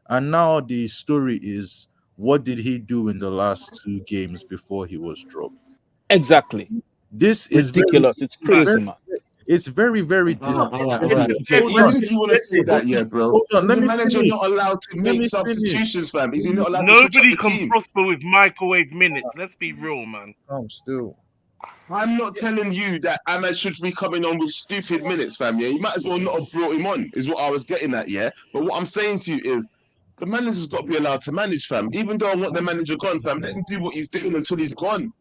And now the story is, what did he do in the last 2 games before he was dropped? Exactly. This is Ridiculous. It's crazy, man. it's very, very All right. disrespectful. Even if you want to say that, yeah, bro, Hold on, is let the me manager finish. not allowed to Let make me finish. substitutions, fam? Is he not allowed to switch up Nobody the can team? prosper with microwave minutes. Let's be real, man. Still. I'm not telling you that Ahmed should be coming on with stupid minutes, fam. Yeah, you might as well not have brought him on, is what I was getting at, yeah. But what I'm saying to you is, the manager's got to be allowed to manage, fam. Even though I want the manager gone, fam, let him do what he's doing until he's gone.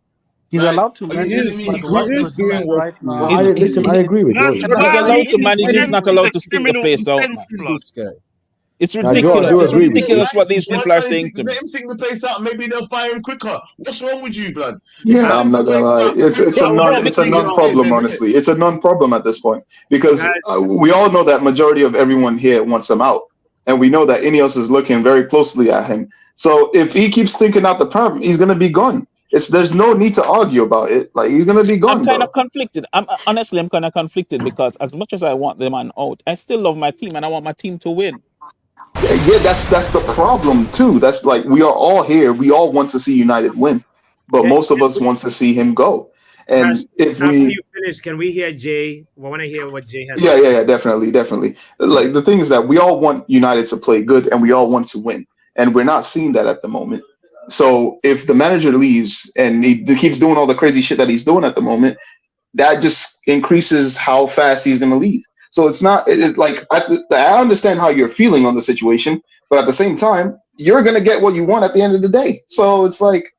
He's Like, allowed to are you manage, telling me but he the can't way do we're something? seeing right No, now, listen, I agree with Joe. That's But he's why allowed to manage. He's intense not is allowed a to stink the criminal place out, man. offense, blood. This guy. It's Now, Joe, I ridiculous. do It's agree with you. ridiculous what these people are saying to me. Let him sink the place out. Maybe they'll fire him quicker. What's wrong with you, blood? Yeah, If he I'm sinks not the gonna place lie. out, It's a non-problem, honestly. It's a non-problem at this point because Guys, we all know that majority of everyone here wants him out, and we know that Ineos is looking very closely at him. So if he keeps thinking out the perm, he's gonna be gone. There's no need to argue about it. Like he's gonna be I'm gone, kind of bro. conflicted. Honestly, I'm kind of conflicted because as much as I want the man out, I still love my team and I want my team to win. Yeah, that's the problem too. That's like we are all here. We all want to see United win, but most of us want to see him go. Guys, And if after we you finish, can we hear Jay? I want to hear what Jay has Yeah, to yeah, say. yeah, definitely, definitely. Like the thing is that we all want United to play good and we all want to win, and we're not seeing that at the moment. So if the manager leaves and he keeps doing all the crazy shit that he's doing at the moment, that just increases how fast he's going to leave. So it's not it's like I understand how you're feeling on the situation, but at the same time, you're going to get what you want at the end of the day. So it's like,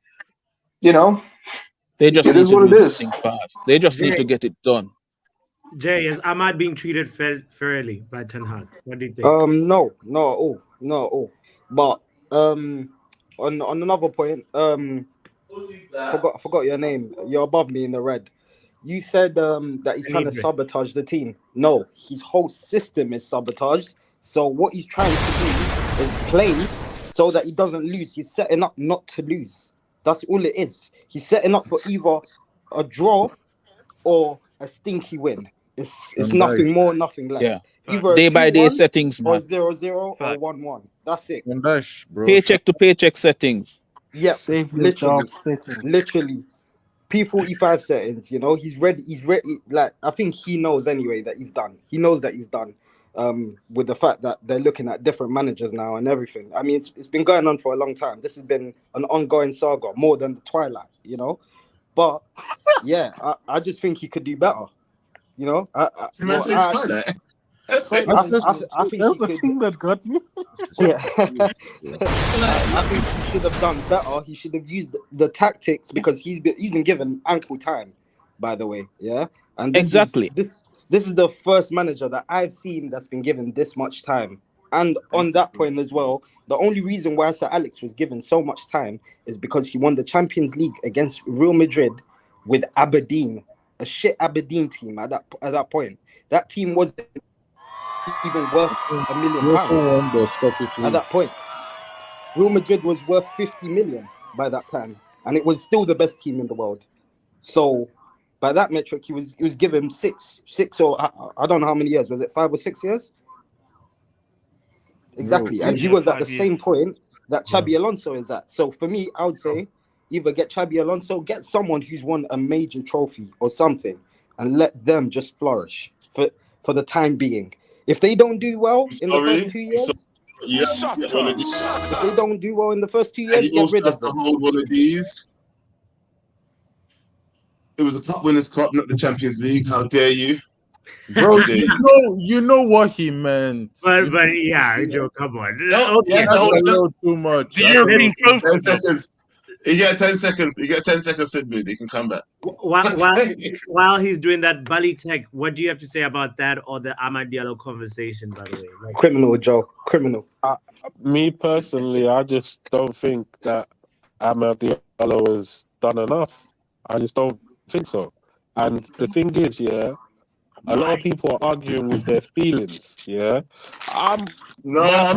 you know, They just it need is to what do it this is. thing fast. They just need to get it done. Jay, is Ahmad being treated fairly by Ten Hag? What do you think? No, not at all, not at all. But on another point, forgot your name. You're above me in the red. You said that he's trying to Anibre. sabotage the team. No, his whole system is sabotaged. So what he's trying to do is play so that he doesn't lose. He's setting up not to lose. That's all it is. He's setting up for either a draw or a stinky win. It's nothing more, nothing less. Yeah. Either Day a by day 2-1 settings, or man. 0-0 or 1-1. That's it. Bro. Paycheck to paycheck settings. Yep. Save your Literally. job settings. Literally. P45 settings, you know, he's ready. He's ready. Like, I think he knows anyway that he's done. He knows that he's done. With the fact that they're looking at different managers now and everything. I mean, it's been going on for a long time. This has been an ongoing saga, more than the Twilight, you know. But yeah, I just think he could do better. You know, I think That's the he thing that got me. Yeah, I think he should have done better. He should have used the tactics because he's been given ample time. By the way, yeah, and this is the first manager that I've seen that's been given this much time. And on that point as well, the only reason why Sir Alex was given so much time is because he won the Champions League against Real Madrid with Aberdeen, a shit Aberdeen team at that point. That team wasn't even worth £1 million at that point. Real Madrid was worth 50 million by that time, and it was still the best team in the world. So by that metric, he was given six or I don't know how many years. Was it 5 or 6 years? Exactly, and he was at the same point that Xabi Alonso is at. So for me, I would say either get Xabi Alonso, get someone who's won a major trophy or something, and let them just flourish for the time being. If they don't do well in the first 2 years, if they don't do well in the first 2 years, get rid of them. Hold one of these. It was the Cup Winners' Cup, not the Champions League. How dare you? Bro, How dare you? you know what he meant. But yeah, Joe, come on. No, Okay. yeah, That's a hold on. little too much. The That's a European little too trophy. 10 seconds. You get 10 seconds. You get 10 seconds, Sidney. He can come back. While he's doing that, Bali Tech, what do you have to say about that or the Amad Diallo conversation, by the way? Like, Criminal, Joe. Criminal. Me personally, I just don't think that Amad Diallo has done enough. I just don't think so. And the thing is, yeah, a lot of people are arguing with their feelings. Yeah, I'm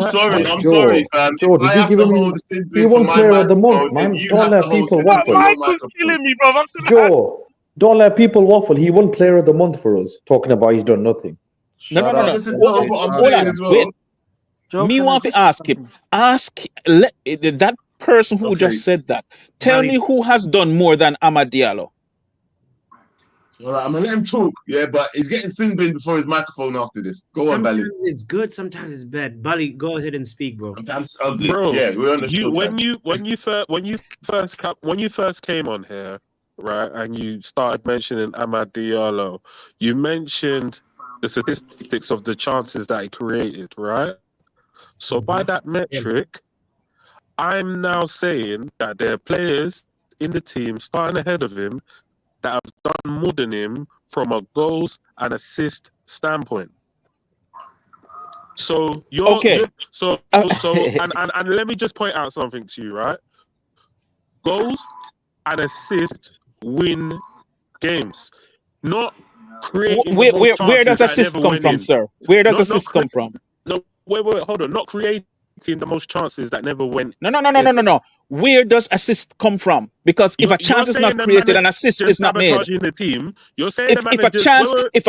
sorry. I'm Joe, sorry, fam. Joe, If did I you have give to him? hold the He Sidbin for won my Player of the Month, microphone, then man. you Don't have to let hold people Sidbin for waffle. your Mike was microphone. killing me, bro. Joe, don't let people waffle. He won Player of the Month for us, talking about he's done nothing. No. Listen to what I'm Hold saying on. as well. Wait. Joe, Me can I want to just ask him. That person who Okay. just said that. Tell Bali me who has done more than Amad Diallo. All right, I'm gonna let him talk. Yeah, but he's getting Sidbin before his microphone after this. Go on, sometimes Bali. it's good, sometimes it's bad. Bali, go ahead and speak, bro. Sometimes ugly. bro. Yeah, we're on the show, When fam. you first came on here, right, and you started mentioning Amad Diallo, you mentioned the statistics of the chances that he created, right? So by that metric, I'm now saying that there are players in the team starting ahead of him that have done more than him from a goals and assist standpoint. So Okay. and let me just point out something to you, right? Goals and assists win games, not creating the most Where chances does that assist never come went from, in. sir? Where does Not assist come from? No, wait, hold on. Not creating the most chances that never went. No. Where does assist come from? Because if a chance is not created, an assist is not made. Sabotaging the team. You're saying If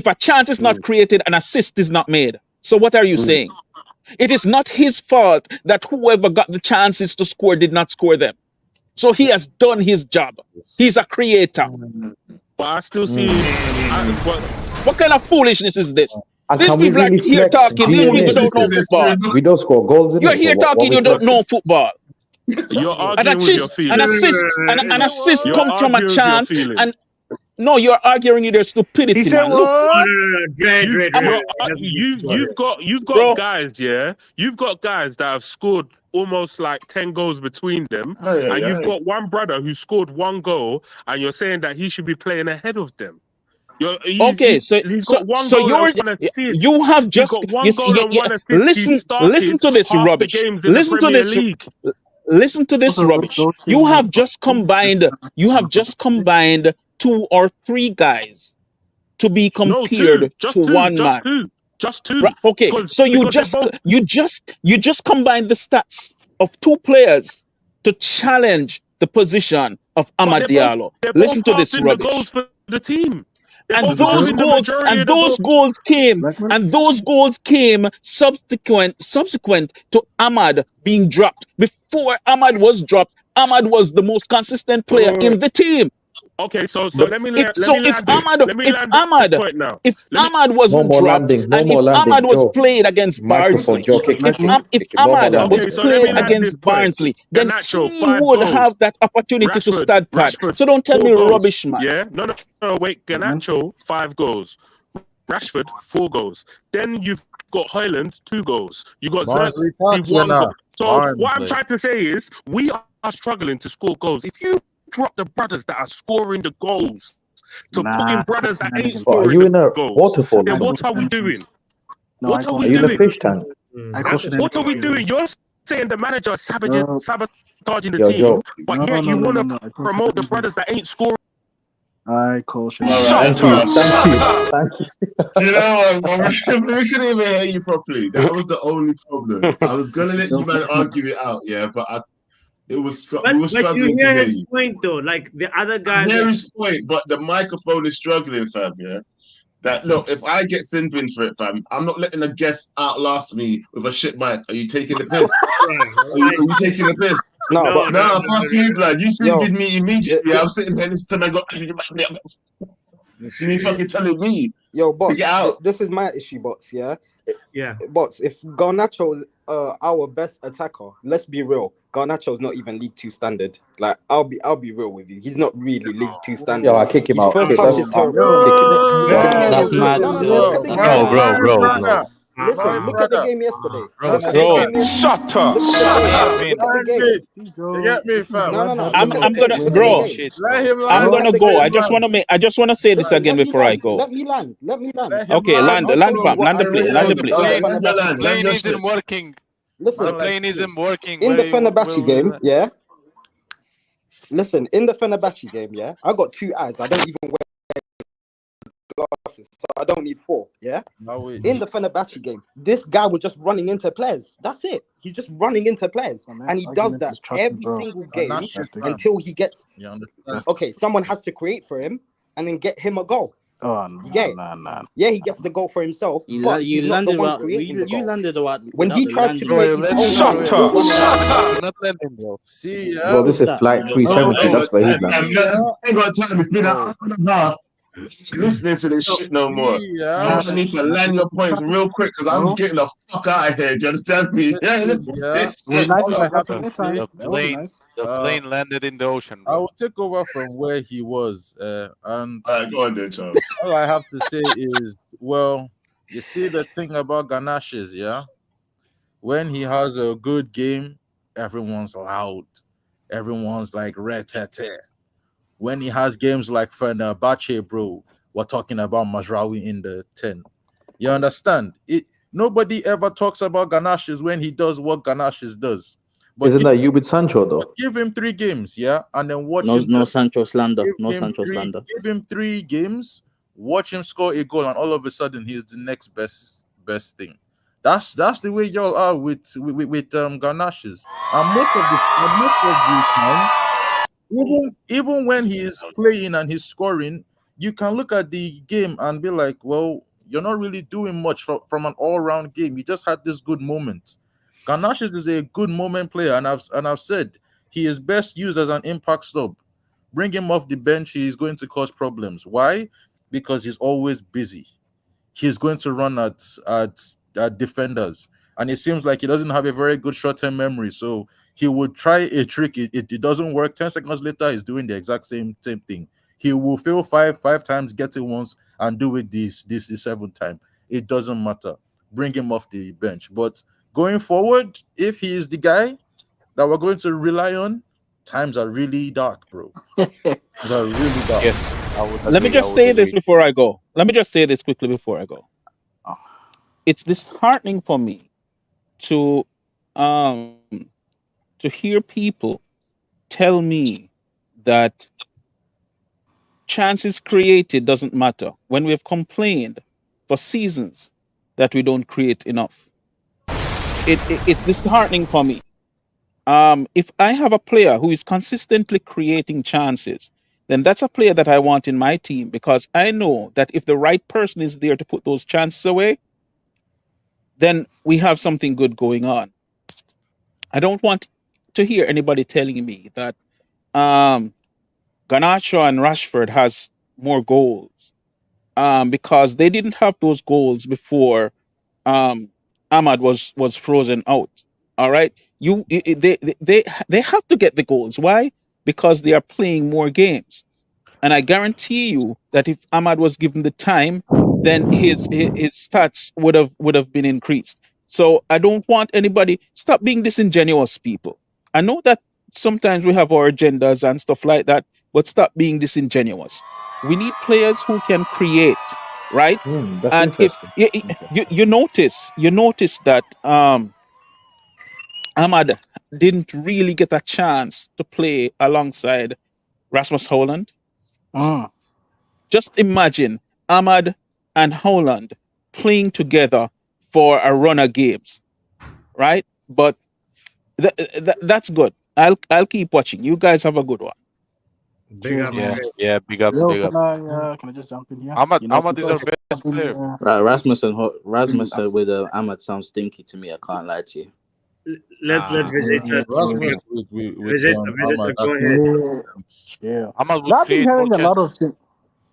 a chance is not created, an assist is not made. So what are you saying? It is not his fault that whoever got the chances to score did not score them. So he has done his job. He's a creator. But I still see. What kind of foolishness is this? And These can we people are really here flex talking. These people don't know football. We don't score goals in You're it. here So what talking. we You don't flexing? know football. You're An arguing with your feelings. assist You're comes from a arguing with your chance. feelings. And no, you're arguing with your stupidity, He said man. Look, You've got Bro. guys, yeah. You've got guys that have scored almost like 10 goals between them, and you've got one brother who scored one goal, and you're saying that he should be playing ahead of them. He's got one goal and one assist. You have just He's got one goal and one assist. listen. He's started Listen to this half rubbish. the games in the Listen to Premier this. League. Listen to this rubbish. You have just combined. You have just combined 2 or 3 guys to be compared to one man. Just two. Right, okay, so you just combined the stats of 2 players to challenge the position of Amad Diallo. Listen to this rubbish. Goals for the team. And those goals came subsequent to Ahmad being dropped. Before Ahmad was dropped, Ahmad was the most consistent player in the team. Okay, so But let me if Ahmad No wasn't more dropped, landing. No and more if landing. Ahmad was Joe. played against Microphone, Barnsley, Joe. Kick if no Ahmad more was landing. played against Barnsley, then Garnacho, he 5 would goals. have that opportunity to start pad. Rashford, So don't tell 4 me goals. rubbish, man. Yeah, no, wait. Garnacho, 5 goals. Rashford, 4 goals. Then you've got Højlund, 2 goals. You got Barnsley Xerxes, touch, 1 you goal. know. So Barnsley. what I'm trying to say is, we are struggling to score goals. If you drop the brothers that are scoring the goals to put in brothers that ain't Are scoring you in the a goals, waterfall, then man? what are we doing? What are Are we you in a doing? fish tank? What are we doing? You're saying the manager is sabotaging the Yo, team, Joe. but yet you want to promote the brothers that ain't scoring. Thank you. Thank you. Do you know what? We couldn't even hear you properly. That was the only problem. I was gonna let you man argue it out, yeah, but we were But you struggling to hear hear his you. point though. Like the other I guys. hear his point, but the microphone is struggling, fam. Yeah. That look, if I get Sidbin for it, fam, I'm not letting a guest outlast me with a shit mic. Are you taking the piss? Are you taking the piss? No, Fuck you, blood. You Sidbin me immediately. Yeah. I'm sitting here this time. I got. You fucking telling me. Yo, boss, Get out. this is my issue, boss. Yeah, Yeah. But if Garnacho is our best attacker, let's be real. Garnacho's not even League Two standard. Like I'll be real with you. He's not really League Two standard. Yo, I kick him His out. first Kick, touch that's is terrible. kick him out. Look at the game That's yesterday. mad. No, look at the game Bro, yesterday. bro. Listen, look at the game yesterday. Look at the Bro. game yesterday. Shut up. Look at the game. Look at the game. You get me, fam? No. I'm Look gonna, at the bro. game. Let him I'm land. gonna go. I just wanna say this again before I go. Let me land. Let him Okay, land, land. fam, land the plane, land the plane. The Plane isn't working. Listen, The plane isn't working. in the Where Fenerbahce game, yeah. Listen, in the Fenerbahce game, yeah, I got 2 eyes. I don't even wear glasses, so I don't need 4. Yeah. In the Fenerbahce game, this guy was just running into players. That's it. He's just running into players, and he does that every single game until he gets. Okay, someone has to create for him and then get him a goal. Oh, You get it? Yeah, he gets the goal for himself, but he's not the one creating the goal. When he tries to create his own goal, See, Bro, this is flight 370. That's for his man. Ain't got time. It's been an hour and a half. Listening to this shit no more. Yeah. I need to land your points real quick because I'm getting the fuck out of here. Do you understand me? Yeah. It was nice if I had some time. The That was plane, nice. the plane landed in the ocean. I will take over from where he was, and All right, go on then, Charles. all I have to say is, well, you see the thing about Ganache is, yeah, when he has a good game, everyone's loud, everyone's like red-tete. When he has games like Fenerbahce, bro, we're talking about Mazraoui in the 10. You understand? Nobody ever talks about Ganaches when he does what Ganaches does. But Isn't that you with Sancho though? give him 3 games, yeah, and then watch No, him. no Sancho slander. Give No him Sancho three- slander. Give him 3 games, watch him score a goal, and all of a sudden he's the next best thing. That's the way y'all are with Ganaches. And most of the time, even when he is playing and he's scoring, you can look at the game and be like, well, you're not really doing much from an all-round game. You just had this good moment. Ganaches is a good moment player, and I've said he is best used as an impact sub. Bring him off the bench, he is going to cause problems. Why? Because he's always busy. He's going to run at defenders, and it seems like he doesn't have a very good short-term memory. So he would try a trick, it doesn't work. 10 seconds later, he's doing the exact same thing. He will fail five times, get it once, and do it this 7th time. It doesn't matter. Bring him off the bench. But going forward, if he is the guy that we're going to rely on, times are really dark, bro. They're really dark. Yes. Let me just say this before I go. Let me just say this quickly before I go. It's disheartening for me to hear people tell me that chances created doesn't matter when we have complained for seasons that we don't create enough. It's disheartening for me. If I have a player who is consistently creating chances, then that's a player that I want in my team, because I know that if the right person is there to put those chances away, then we have something good going on. I don't want to hear anybody telling me that Garnacho and Rashford has more goals, because they didn't have those goals before Ahmad was frozen out. All right, they have to get the goals. Why? Because they are playing more games, and I guarantee you that if Ahmad was given the time, then his stats would have been increased. So I don't want anybody stop being disingenuous, people. I know that sometimes we have our agendas and stuff like that, but stop being disingenuous. We need players who can create, right? That's And if you notice that Ahmad didn't really get a chance to play alongside Rasmus Holland. Just imagine Ahmad and Holland playing together for a run of games, right? But that's good. I'll keep watching. You guys have a good one. Big up. Yeah, big up, Yo, big up. can I just jump in here? Ahmad You know, is our best player. Right, Rasmus with Ahmad sounds stinky to me. I can't lie to you. Let's let Vegeta. Vegeta, go ahead. Yeah. Ahmad I've been hearing a lot of things.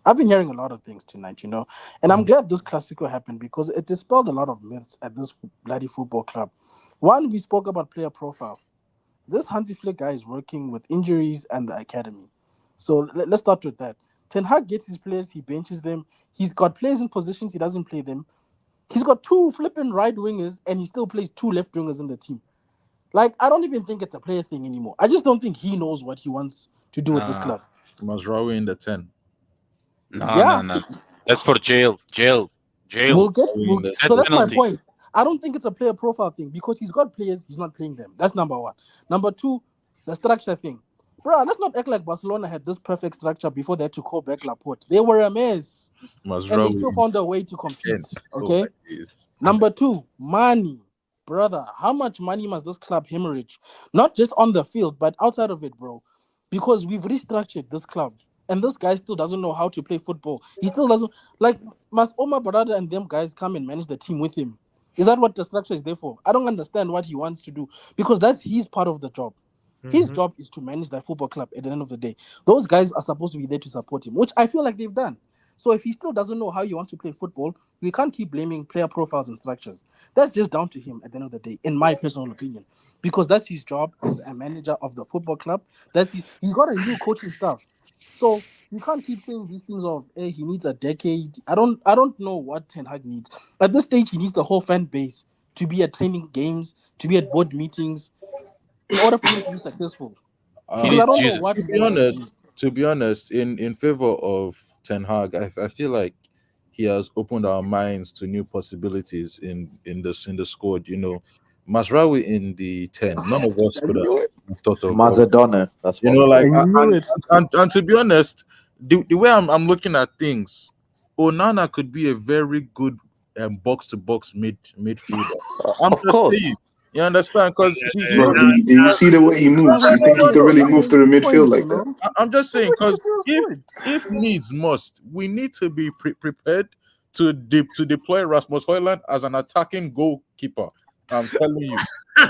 I've been hearing a lot of things tonight, and I'm glad this Clasico happened because it dispelled a lot of myths at this bloody football club. One, we spoke about player profile. This Hansi Flick guy is working with injuries and the academy. So let's start with that. Ten Hag gets his players, he benches them. He's got players in positions, he doesn't play them. He's got 2 flipping right wingers, and he still plays 2 left wingers in the team. Like, I don't even think it's a player thing anymore. I just don't think he knows what he wants to do with this club. Mazraoui in the 10. No. That's for jail. We'll get. So that's my penalty. point. I don't think it's a player profile thing because he's got players, he's not playing them. That's number one. Number two, the structure thing. Bro, let's not act like Barcelona had this perfect structure before they had to call back Laporte. They were a mess. And they still found a way to compete. Okay? Number two, money. Brother, how much money must this club hemorrhage? Not just on the field, but outside of it, bro. Because we've restructured this club. And this guy still doesn't know how to play football. He still doesn't. Like, must Omar Barada and them guys come and manage the team with him? Is that what the structure is there for? I don't understand what he wants to do. Because that's his part of the job. His job is to manage that football club at the end of the day. Those guys are supposed to be there to support him, which I feel like they've done. So if he still doesn't know how he wants to play football, we can't keep blaming player profiles and structures. That's just down to him at the end of the day, in my personal opinion. Because that's his job as a manager of the football club. He's got a new coaching staff. So you can't keep saying these things of, hey, he needs a decade. I don't know what Ten Hag needs. At this stage, he needs the whole fan base to be at training games, to be at board meetings, in order for him to be successful. Because I don't know what to be honest, in favor of Ten Hag, I feel like he has opened our minds to new possibilities in the squad. Mazraoui in the 10. None of us could have thought of. Maradona. That's what And to be honest, the way I'm looking at things, Onana could be a very good box to box midfielder. Of course. Saying. You understand? Because do you see the way he moves? You think he could really move through the midfield like that? I'm just saying, because if needs must, we need to be prepared to deploy Rasmus Højlund as an attacking goalkeeper. I'm telling you.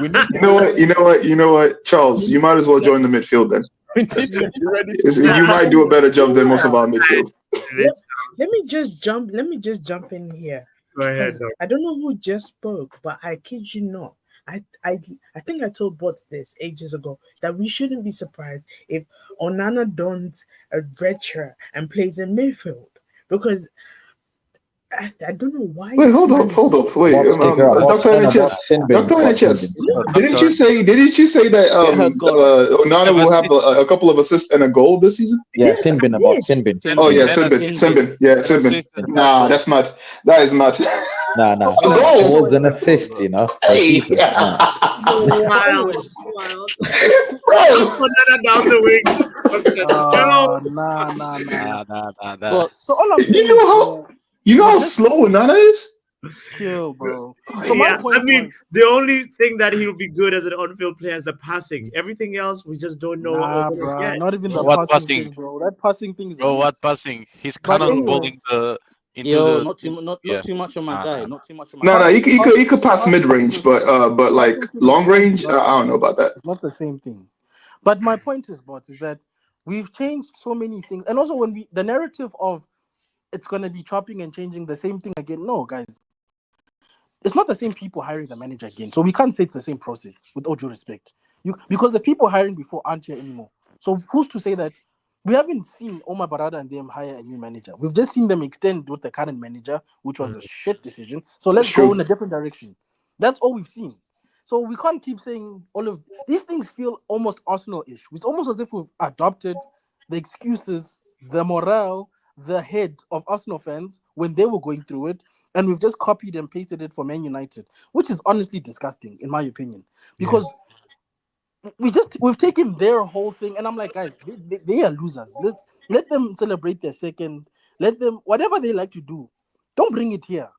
We need You know what, Charles? You might as well join the midfield then. You might do a better job than most of our midfield. Let me just jump in here. Go ahead. I don't know who just spoke, but I kid you not. I think I told Bots this ages ago that we shouldn't be surprised if Onana dons a red shirt and plays in midfield because I don't know why. Wait, hold up. Wait, Dr. NHS. Didn't you say that Onana will have a couple of assists and a goal this season? Yeah, Sinbin. Oh yeah, Sinbin. Yeah, Sinbin. Nah, that's mad. That is mad. Nah. A goal. It was an assist, Hey. Wild. Bro. Onana down the wing. Nah. So all I'm saying you know how slow Onana is? Chill, bro. So my point the only thing that he'll be good as an on-field player is the passing. Everything else, we just don't know what we're gonna get. Not even the passing thing, bro. That passing thing is. Bro, what passing? He's cannonballing not too much on my guy. Not too much on my No, guy. he could pass mid range, but like long range, I don't know about that. It's not the same thing. But my point is that we've changed so many things, and also when the narrative of it's gonna be chopping and changing the same thing again. No, guys, it's not the same people hiring the manager again. So we can't say it's the same process. With all due respect, because the people hiring before aren't here anymore. So who's to say that? We haven't seen Omar Barada and them hire a new manager. We've just seen them extend with the current manager, which was a shit decision. So let's go in a different direction. That's all we've seen. So we can't keep saying all of these things feel almost Arsenal-ish. It's almost as if we've adopted the excuses, the morale, the head of Arsenal fans when they were going through it, and we've just copied and pasted it for Man United, which is honestly disgusting, in my opinion. Because we've taken their whole thing, and I'm like, guys, they are losers. Let them celebrate their second. Let them whatever they like to do. Don't bring it here.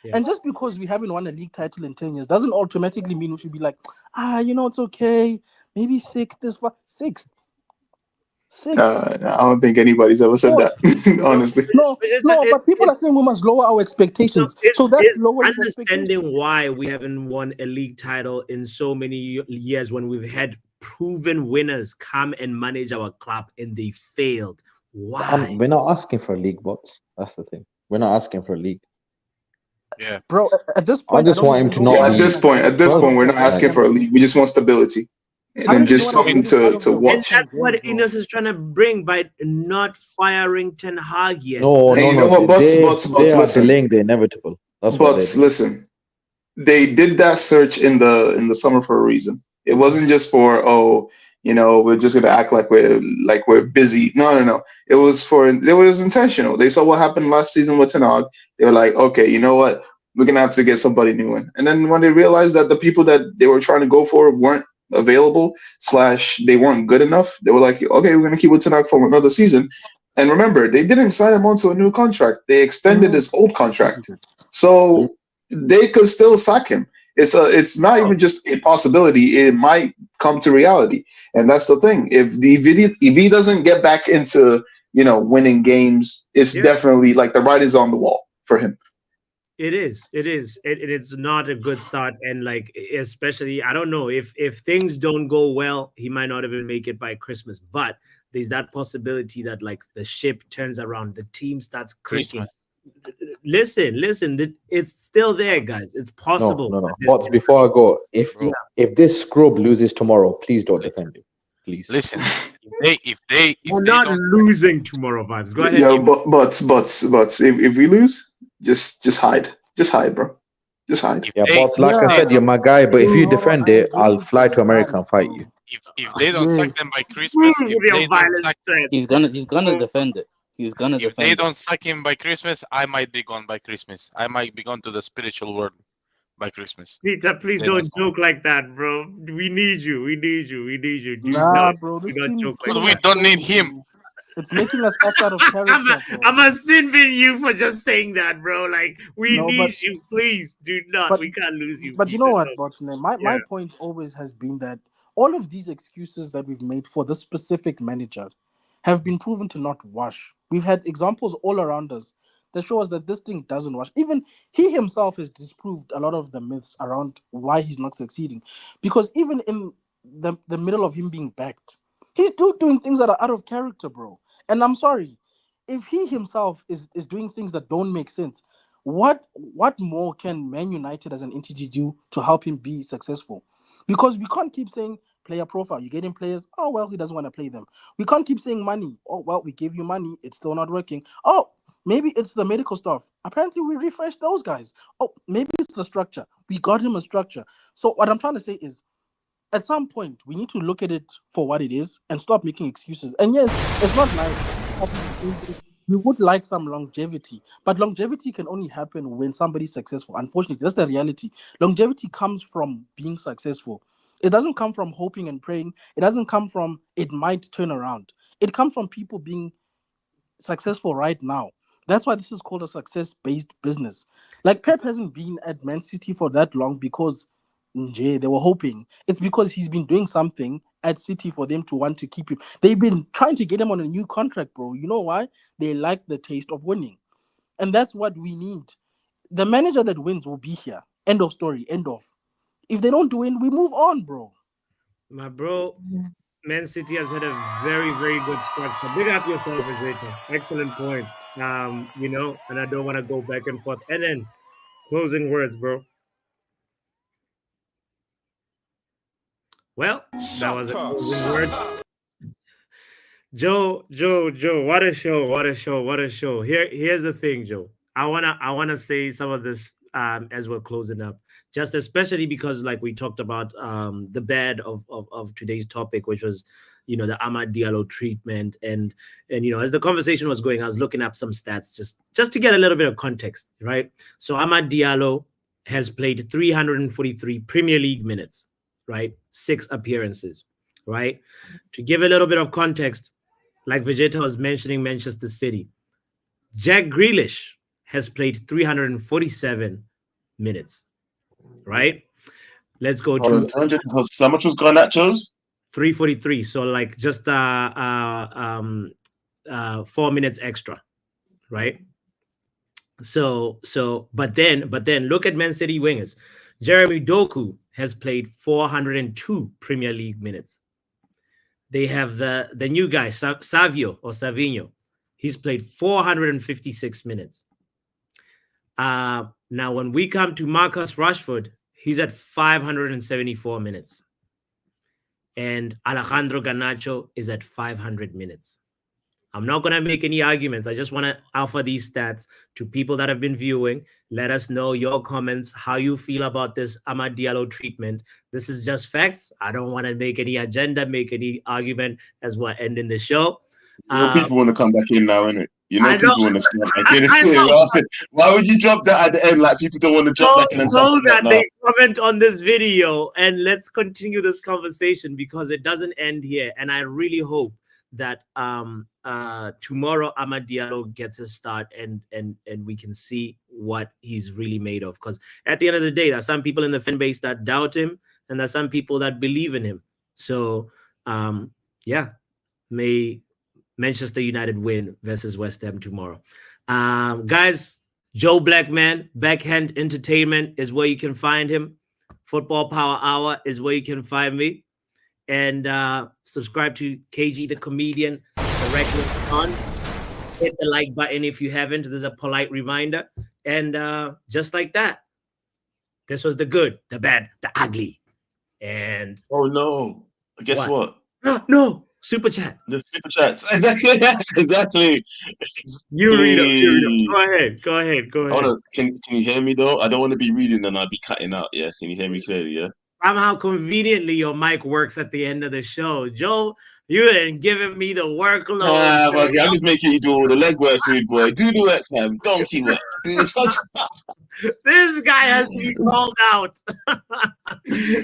Yeah. And just because we haven't won a league title in 10 years doesn't automatically mean we should be like, it's okay. Maybe sixth. I don't think anybody's ever said that, honestly. No, but people are saying we must lower our expectations. So that's lower understanding why we haven't won a league title in so many years when we've had proven winners come and manage our club and they failed. Why? We're not asking for a league, bots. That's the thing. We're not asking for a league. Yeah. Bro, at this I point, I just don't want him even to know not why At be this we're point, getting at this out point, of we're the not West asking Ham for a game. league. We just want stability, and I then don't even just want to something get him out of to the And West watch. Ham that's what game, bro. Ineos is trying to bring by not firing Ten Hag yet. No, And no, you no. know what, They are listen, delaying the inevitable. That's what they're Butts, doing. listen. They did that search in the summer for a reason. It wasn't just for, oh, we're just gonna act like we're busy. No, no, no. It was intentional. They saw what happened last season with Tanag. They were like, okay, you know what? We're gonna have to get somebody new in. And then when they realized that the people that they were trying to go for weren't available slash they weren't good enough, they were like, okay, we're gonna keep with Tanag for another season. And remember, they didn't sign him onto a new contract. They extended his old contract. So they could still sack him. It's not even just a possibility. It might come to reality, and that's the thing. If he doesn't get back into winning games, it's Yeah. definitely like the writing is on the wall for him. It is. It is. It's not a good start, and like especially, I don't know if things don't go well, he might not even make it by Christmas. But there's that possibility that like the ship turns around, the team starts clicking. Christmas. Listen, it's still there, guys. It's No, possible no, that no. this Bots, can before I go, if Bro, if this scrub loses tomorrow, please don't defend him. Please. listen. If We're they not don't losing tomorrow, vibes. Go ahead. Yeah, but if we lose, just hide, bro. Just hide. Yeah, they bots, like I they said, you're don't my guy, but if you No, defend I it, agree I'll with fly you to America guys, and fight you. bro. if they don't sack them Yes. by Christmas, With your violence threats. He's gonna defend it. He's gonna if they defend it. don't sack him by Christmas, I might be gone by Christmas. I might be gone to the spiritual world by Christmas. Peter, please They don't don't sack. joke like that, bro. We need you. We need you. We need you. Nah, bro, Do this not team is joke like But killing we us that. don't need slowly, him. bro. It's making us act out of I'm character, bro. a sin bin you for just saying that, bro. Like we No, need you. Please do not. but We can't lose you, but you know Peter. what, No. Botman? My Yeah. point always has been that all of these excuses that we've made for this specific manager have been proven to not wash. We've had examples all around us that show us that this thing doesn't wash. Even he himself has disproved a lot of the myths around why he's not succeeding. Because even in the middle of him being backed, he's still doing things that are out of character, bro. And I'm sorry, if he himself is doing things that don't make sense, what more can Man United as an entity do to help him be successful? Because we can't keep saying player profile. You're getting players. Oh well, he doesn't want to play them. We can't keep saying money. Oh well, we gave you money. It's still not working. Oh, maybe it's the medical staff. Apparently, we refreshed those guys. Oh, maybe it's the structure. We got him a structure. So what I'm trying to say is, at some point, we need to look at it for what it is and stop making excuses. And yes, it's not nice. We would like some longevity, but longevity can only happen when somebody's successful. Unfortunately, that's the reality. Longevity comes from being successful. It doesn't come from hoping and praying. It doesn't come from it might turn around. It comes from people being successful right now. That's why this is called a success-based business. Like Pep hasn't been at Man City for that long because they were hoping. It's because he's been doing something at City for them to want to keep him. They've been trying to get him on a new contract, bro. You know why? They like the taste of winning. And that's what we need. The manager that wins will be here. End of story. End of. If they don't win, we move on, bro. My bro, Man City has had a very, very good structure. Big up yourself, Vegeta. Excellent points. And I don't want to go back and forth. And then closing words, bro. Well, that was a closing word. Joe, what a show. Here's the thing, Joe. I wanna say some of this as we're closing up. Just especially because like we talked about the bad of today's topic, which was the Amad Diallo treatment and as the conversation was going, I was looking up some stats just to get a little bit of context, right? So Amad Diallo has played 343 Premier League minutes, right? 6 appearances, right? To give a little bit of context, like Vegeta was mentioning Manchester City, Jack Grealish has played 347 minutes, right? Let's go Hold to on, 300. How much was Garnacho's? 343. So like just 4 minutes extra, right? But then look at Man City wingers. Jeremy Doku has played 402 Premier League minutes. They have the new guy, Savio or Savinho, He's played 456 minutes. Now, when we come to Marcus Rashford, he's at 574 minutes. And Alejandro Garnacho is at 500 minutes. I'm not going to make any arguments. I just want to offer these stats to people that have been viewing. Let us know your comments, how you feel about this Amad Diallo treatment. This is just facts. I don't want to make any agenda, make any argument as we're ending the show. People want to come back in now, innit? I People know. want to come back in. I know. Why would you drop that at the end? Like people don't want to drop back in and cuss So that that now. they comment on this video, and let's continue this conversation because it doesn't end here. And I really hope that tomorrow Amad Diallo gets a start and we can see what he's really made of. Because at the end of the day, there's some people in the fan base that doubt him, and there's some people that believe in him. So yeah, may Manchester United win versus West Ham tomorrow. Guys, Joe Blackman, Backhand Entertainment is where you can find him. Football Power Hour is where you can find me. And subscribe to KG the Comedian directly on. Hit the like button if you haven't. There's a polite reminder. And just like that, this was the good, the bad, the ugly. And oh no, guess what? No, super chat. The super chats. Exactly. You read them. Go ahead. Hold on. Can you hear me though? I don't want to be reading and I'll be cutting out. Yeah. Can you hear me clearly? Yeah. Somehow, conveniently, your mic works at the end of the show. Joe, you ain't giving me the workload. Okay, I'm just making you do all the legwork, rude boy. Do the work, man. Donkey work. This guy has to be called out.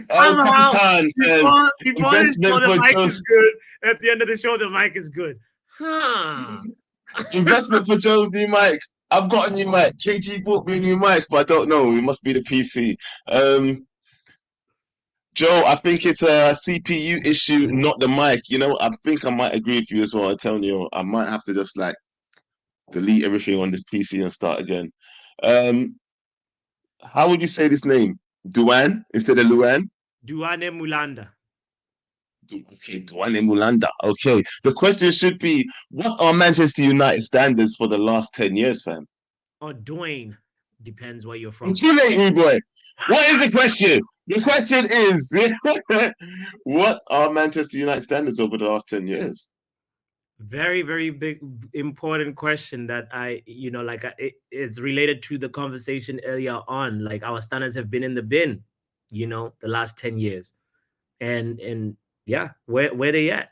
Somehow, before this show, the mic is good. At the end of the show, the mic is good. Investment for Joe's new mic. I've got a new mic. KG bought me a new mic, but I don't know. It must be the PC. Joe, I think it's a CPU issue, not the mic. You know, I think I might agree with you as well. I'm telling you, I might have to just like delete everything on this PC and start again. How would you say this name? Duane instead of Luan? Duane Mulanda. Okay, Duane Mulanda. Okay. The question should be, what are Manchester United standards for the last 10 years, fam? Oh, Dwayne. Depends where you're from. Too late, rude boy. What is the question? The question is, what are Manchester United standards over the last 10 years? Very, very big, important question that it's related to the conversation earlier on. Like our standards have been in the bin, the last 10 years. And yeah, where they at?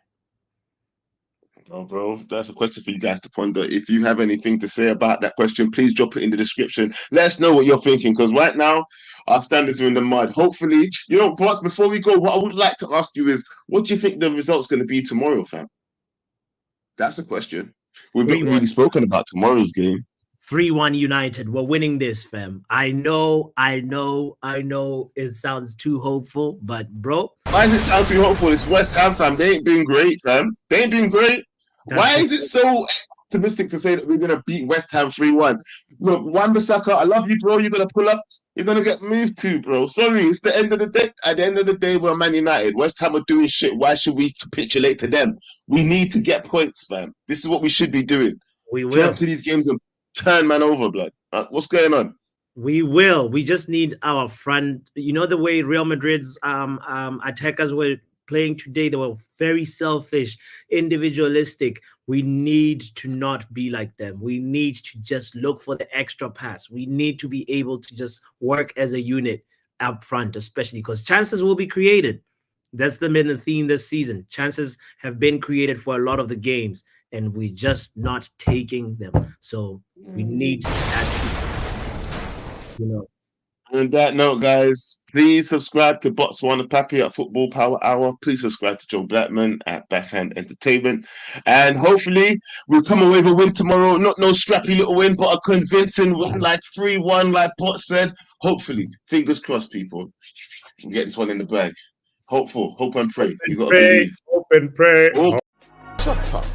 Oh, bro, that's a question for you guys to ponder. If you have anything to say about that question, please drop it in the description. Let us know what you're thinking, because right now, our standards are in the mud. Hopefully, perhaps before we go, what I would like to ask you is, what do you think the result's going to be tomorrow, fam? That's a question. We've not really spoken about tomorrow's game. 3-1 United. We're winning this, fam. I know. It sounds too hopeful, but bro. Why does it sound too hopeful? It's West Ham, fam. They ain't been great, fam. They ain't been great. Why is it so optimistic to say that we're going to beat West Ham 3-1? Look, Wan-Bissaka, I love you, bro. You're going to pull up. You're going to get moved to, bro. Sorry, it's the end of the day. At the end of the day, we're Man United. West Ham are doing shit. Why should we capitulate to them? We need to get points, fam. This is what we should be doing. We will. Turn up to these games and turn man over, blood. What's going on? We will. We just need our front. You know the way Real Madrid's attackers were playing today, they were very selfish, individualistic. We need to not be like them. We need to just look for the extra pass. We need to be able to just work as a unit up front, especially because chances will be created. That's the main theme this season. Chances have been created for a lot of the games, and we're just not taking them. So we need that, On that note, guys, please subscribe to Botswana Papi at Football Power Hour. Please subscribe to Joe Blackman at Backhand Entertainment. And hopefully we'll come away with a win tomorrow. Not no scrappy little win, but a convincing win, like 3-1, like Bot said. Hopefully. Fingers crossed, people. We'll get this one in the bag. Hope and pray. You gotta believe. Hope and pray. Shut up.